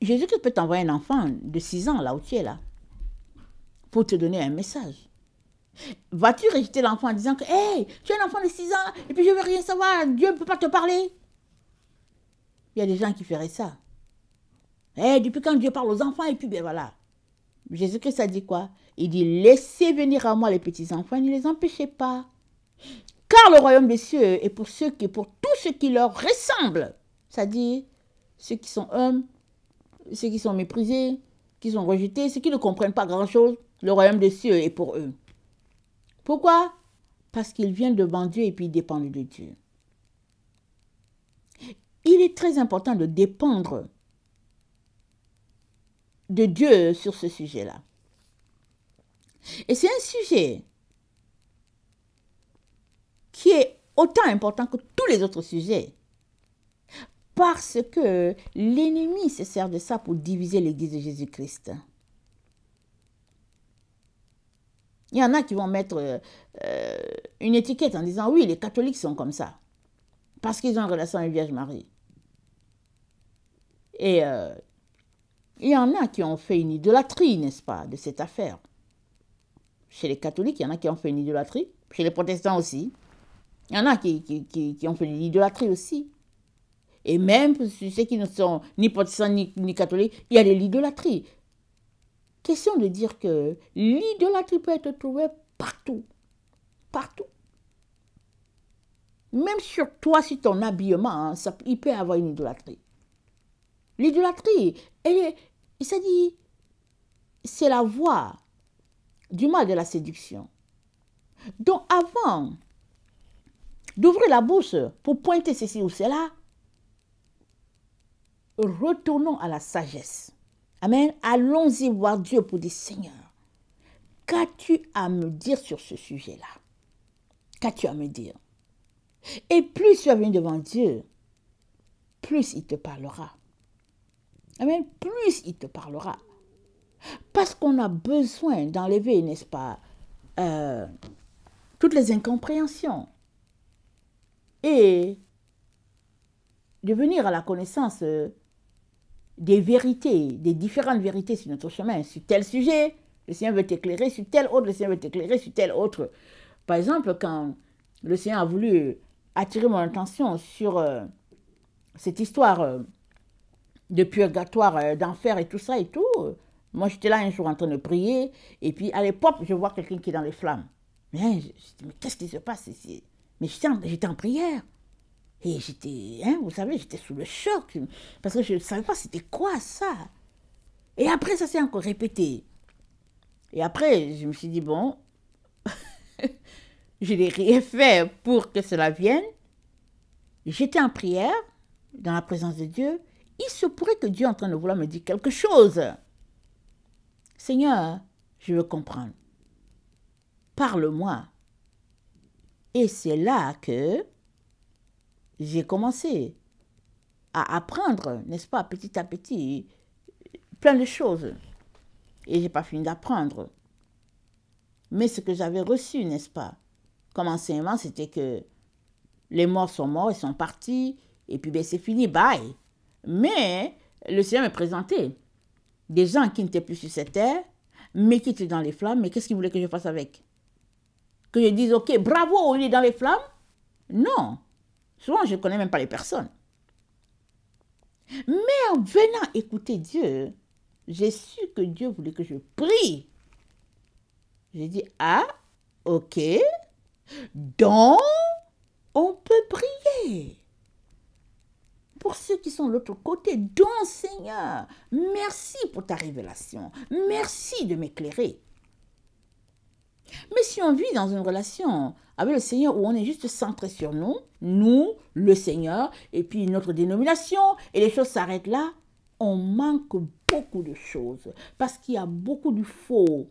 Jésus-Christ peut t'envoyer un enfant de 6 ans, là où tu es là, pour te donner un message. Vas-tu rejeter l'enfant en disant que, hey, tu es un enfant de 6 ans, et puis je ne veux rien savoir, Dieu ne peut pas te parler? Il y a des gens qui feraient ça. Hey, depuis quand Dieu parle aux enfants, et puis ben voilà. Jésus-Christ a dit quoi? Il dit, laissez venir à moi les petits-enfants, ne les empêchez pas. Car le royaume des cieux est pour tous ceux qui leur ressemblent. C'est-à-dire, ceux qui sont hommes, ceux qui sont méprisés, qui sont rejetés, ceux qui ne comprennent pas grand-chose, le royaume des cieux est pour eux. Pourquoi? Parce qu'ils viennent devant Dieu et puis ils dépendent de Dieu. Il est très important de dépendre de Dieu sur ce sujet-là. Et c'est un sujet qui est autant important que tous les autres sujets. Parce que l'ennemi se sert de ça pour diviser l'Église de Jésus-Christ. Il y en a qui vont mettre une étiquette en disant « Oui, les catholiques sont comme ça. Parce qu'ils ont une relation avec Vierge Marie. » Et il y en a qui ont fait une idolâtrie, n'est-ce pas, de cette affaire. Chez les catholiques, il y en a qui ont fait une idolâtrie. Chez les protestants aussi. Il y en a qui ont fait une idolâtrie aussi. Et même pour ceux qui ne sont ni protestants ni catholiques, il y a de l'idolâtrie. Question de dire que l'idolâtrie peut être trouvée partout. Partout. Même sur toi, sur ton habillement, il peut y avoir une idolâtrie. L'idolâtrie, c'est la voie du mal de la séduction. Donc avant d'ouvrir la bouche pour pointer ceci ou cela, retournons à la sagesse. Amen. Allons-y voir Dieu pour dire, Seigneur, qu'as-tu à me dire sur ce sujet-là? Qu'as-tu à me dire? Et plus tu vas venir devant Dieu, plus il te parlera. Amen. Plus il te parlera. Parce qu'on a besoin d'enlever, n'est-ce pas, toutes les incompréhensions et de venir à la connaissance des vérités, des différentes vérités sur notre chemin. Sur tel sujet, le Seigneur veut t'éclairer, sur tel autre, le Seigneur veut t'éclairer, sur tel autre. Par exemple, quand le Seigneur a voulu attirer mon attention sur cette histoire de purgatoire, d'enfer et tout ça et tout, moi j'étais là un jour en train de prier, et puis à l'époque, je vois quelqu'un qui est dans les flammes. Mais je dis, mais qu'est-ce qui se passe ici? Mais j'étais en prière. Et j'étais, hein, vous savez, j'étais sous le choc, parce que je ne savais pas c'était quoi ça. Et après, ça s'est encore répété. Et après, je me suis dit, bon, je n'ai rien fait pour que cela vienne. J'étais en prière, dans la présence de Dieu. Il se pourrait que Dieu est en train de vouloir me dire quelque chose. Seigneur, je veux comprendre. Parle-moi. Et c'est là que j'ai commencé à apprendre, n'est-ce pas, petit à petit, plein de choses. Et je n'ai pas fini d'apprendre. Mais ce que j'avais reçu, n'est-ce pas, comme enseignement, c'était que les morts sont morts, ils sont partis, et puis ben, c'est fini, bye. Mais le Seigneur me présentait des gens qui n'étaient plus sur cette terre, mais qui étaient dans les flammes. Mais qu'est-ce qu'il voulait que je fasse avec? Que je dise, ok, bravo, il est dans les flammes? Non. Souvent, je ne connais même pas les personnes. Mais en venant écouter Dieu, j'ai su que Dieu voulait que je prie. J'ai dit, ah, ok, donc on peut prier. Pour ceux qui sont de l'autre côté, donc Seigneur, merci pour ta révélation. Merci de m'éclairer. Mais si on vit dans une relation avec le Seigneur où on est juste centré sur nous, le Seigneur, et puis notre dénomination, et les choses s'arrêtent là, on manque beaucoup de choses. Parce qu'il y a beaucoup de faux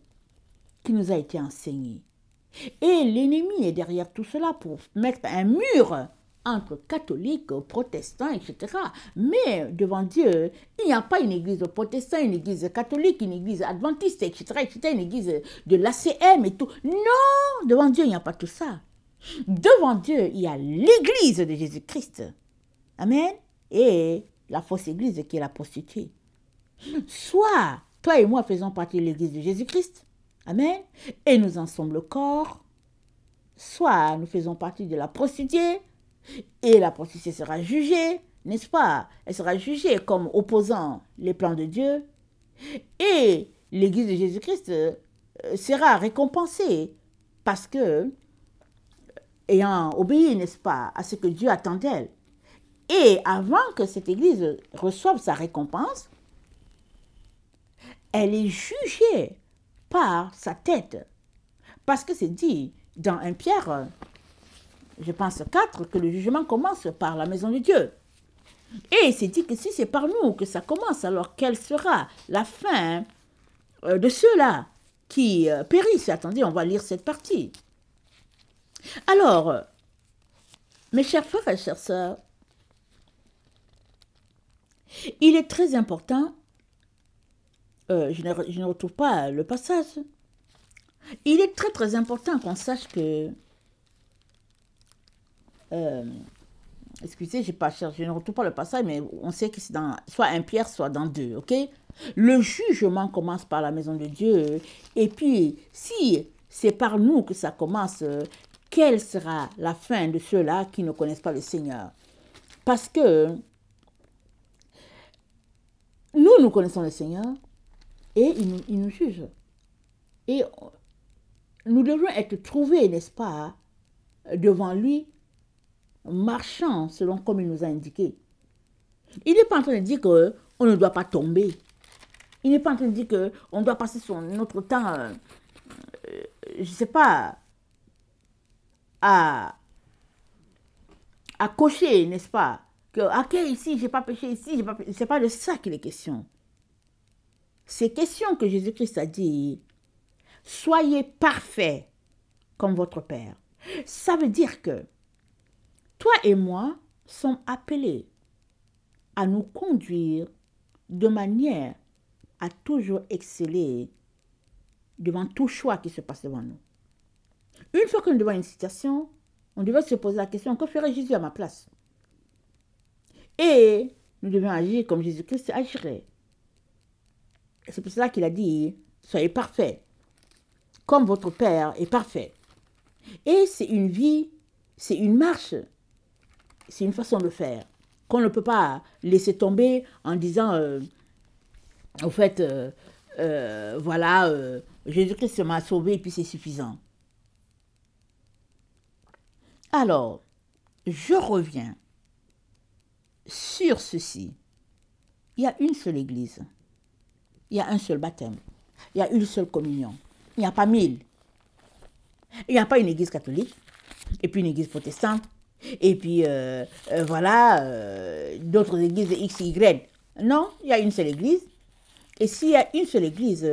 qui nous a été enseigné. Et l'ennemi est derrière tout cela pour mettre un mur entre catholiques, protestants, etc. Mais devant Dieu, il n'y a pas une église protestante, une église catholique, une église adventiste, etc., etc., une église de l'ACM et tout. Non, devant Dieu, il n'y a pas tout ça. Devant Dieu, il y a l'église de Jésus-Christ. Amen. Et la fausse église qui est la prostituée. Soit toi et moi faisons partie de l'église de Jésus-Christ. Amen. Et nous en sommes le corps. Soit nous faisons partie de la prostituée. Et la prostituée sera jugée, n'est-ce pas? Elle sera jugée comme opposant les plans de Dieu. Et l'église de Jésus-Christ sera récompensée parce que, ayant obéi, n'est-ce pas, à ce que Dieu attend d'elle. Et avant que cette église reçoive sa récompense, elle est jugée par sa tête. Parce que c'est dit dans 1 Pierre, je pense 4, que le jugement commence par la maison de Dieu. Et c'est dit que si c'est par nous que ça commence, alors quelle sera la fin de ceux-là qui périssent? Attendez, on va lire cette partie. Alors, mes chers frères et chères sœurs, il est très important, je ne retrouve pas le passage, il est très très important qu'on sache que excusez, j'ai pas cherché, je ne retrouve pas le passage, mais on sait que c'est dans soit 1 Pierre, soit dans 2, ok? Le jugement commence par la maison de Dieu, et puis si c'est par nous que ça commence, quelle sera la fin de ceux-là qui ne connaissent pas le Seigneur? Parce que nous connaissons le Seigneur, et il nous juge. Et nous devons être trouvés, n'est-ce pas, devant lui, marchant selon comme il nous a indiqué. Il n'est pas en train de dire qu'on ne doit pas tomber. Il n'est pas en train de dire qu'on doit passer notre temps, je ne sais pas, à cocher, n'est-ce pas? Que, ok, ici, je n'ai pas péché, ici, j'ai pas péché. Ce n'est pas de ça qu'il est question. C'est question que Jésus-Christ a dit, soyez parfaits comme votre Père. Ça veut dire que toi et moi sommes appelés à nous conduire de manière à toujours exceller devant tout choix qui se passe devant nous. Une fois que nous devons une situation, on devait se poser la question, que ferait Jésus à ma place? Et Nous devons agir comme Jésus-Christ agirait. C'est pour cela qu'il a dit, soyez parfaits, comme votre Père est parfait. Et c'est une vie, c'est une marche, c'est une façon de faire qu'on ne peut pas laisser tomber en disant, au fait, voilà, Jésus-Christ m'a sauvé et puis c'est suffisant. Alors, je reviens sur ceci. Il y a une seule église. Il y a un seul baptême. Il y a une seule communion. Il n'y a pas 1000. Il n'y a pas une église catholique, et puis une église protestante, et puis voilà, d'autres églises X, Y. Non, il y a une seule église. Et s'il y a une seule église,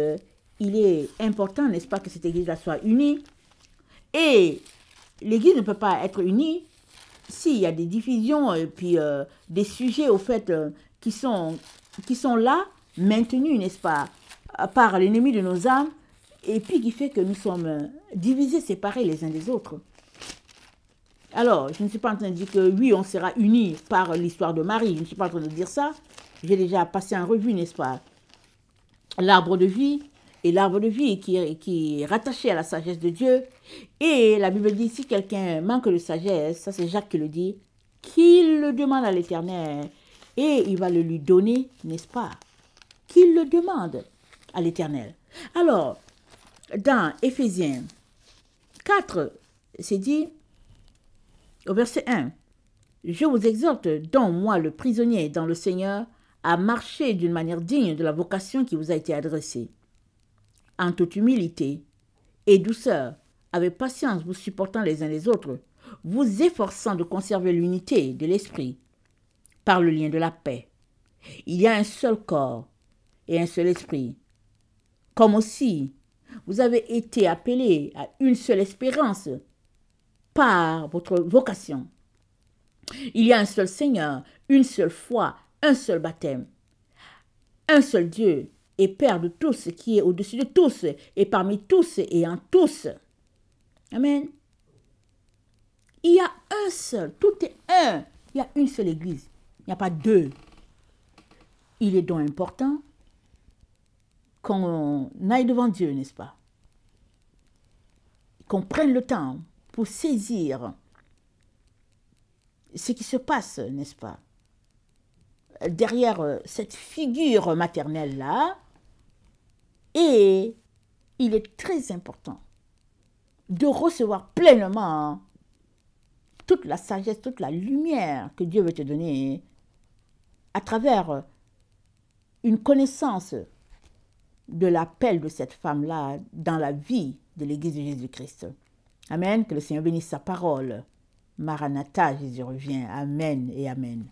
il est important, n'est-ce pas, que cette église-là soit unie. Et l'église ne peut pas être unie s'il y a des divisions et puis des sujets, au fait, qui sont là, maintenus, n'est-ce pas, par l'ennemi de nos âmes, et puis qui fait que nous sommes divisés, séparés les uns des autres. Alors, je ne suis pas en train de dire que oui, on sera unis par l'histoire de Marie. Je ne suis pas en train de dire ça. J'ai déjà passé en revue, n'est-ce pas, l'arbre de vie. Et l'arbre de vie qui est rattaché à la sagesse de Dieu. Et la Bible dit, si quelqu'un manque de sagesse, ça c'est Jacques qui le dit, qu'il le demande à l'Éternel. Et il va le lui donner, n'est-ce pas? Qu'il le demande à l'Éternel. Alors, dans Éphésiens 4, c'est dit, au verset 1, « Je vous exhorte, donc moi le prisonnier dans le Seigneur, à marcher d'une manière digne de la vocation qui vous a été adressée, en toute humilité et douceur, avec patience vous supportant les uns les autres, vous efforçant de conserver l'unité de l'esprit par le lien de la paix. Il y a un seul corps et un seul esprit, comme aussi vous avez été appelés à une seule espérance par votre vocation. Il y a un seul Seigneur, une seule foi, un seul baptême, un seul Dieu et Père de tous, qui est au-dessus de tous, et parmi tous, et en tous. Amen. Il y a un seul, tout est un. Il y a une seule église, il n'y a pas deux. Il est donc important qu'on aille devant Dieu, n'est-ce pas? Qu'on prenne le temps pour saisir ce qui se passe, n'est-ce pas? Derrière cette figure maternelle-là. Et il est très important de recevoir pleinement toute la sagesse, toute la lumière que Dieu veut te donner à travers une connaissance de l'appel de cette femme-là dans la vie de l'Église de Jésus-Christ. Amen. Que le Seigneur bénisse sa parole. Maranatha, Jésus revient. Amen et amen.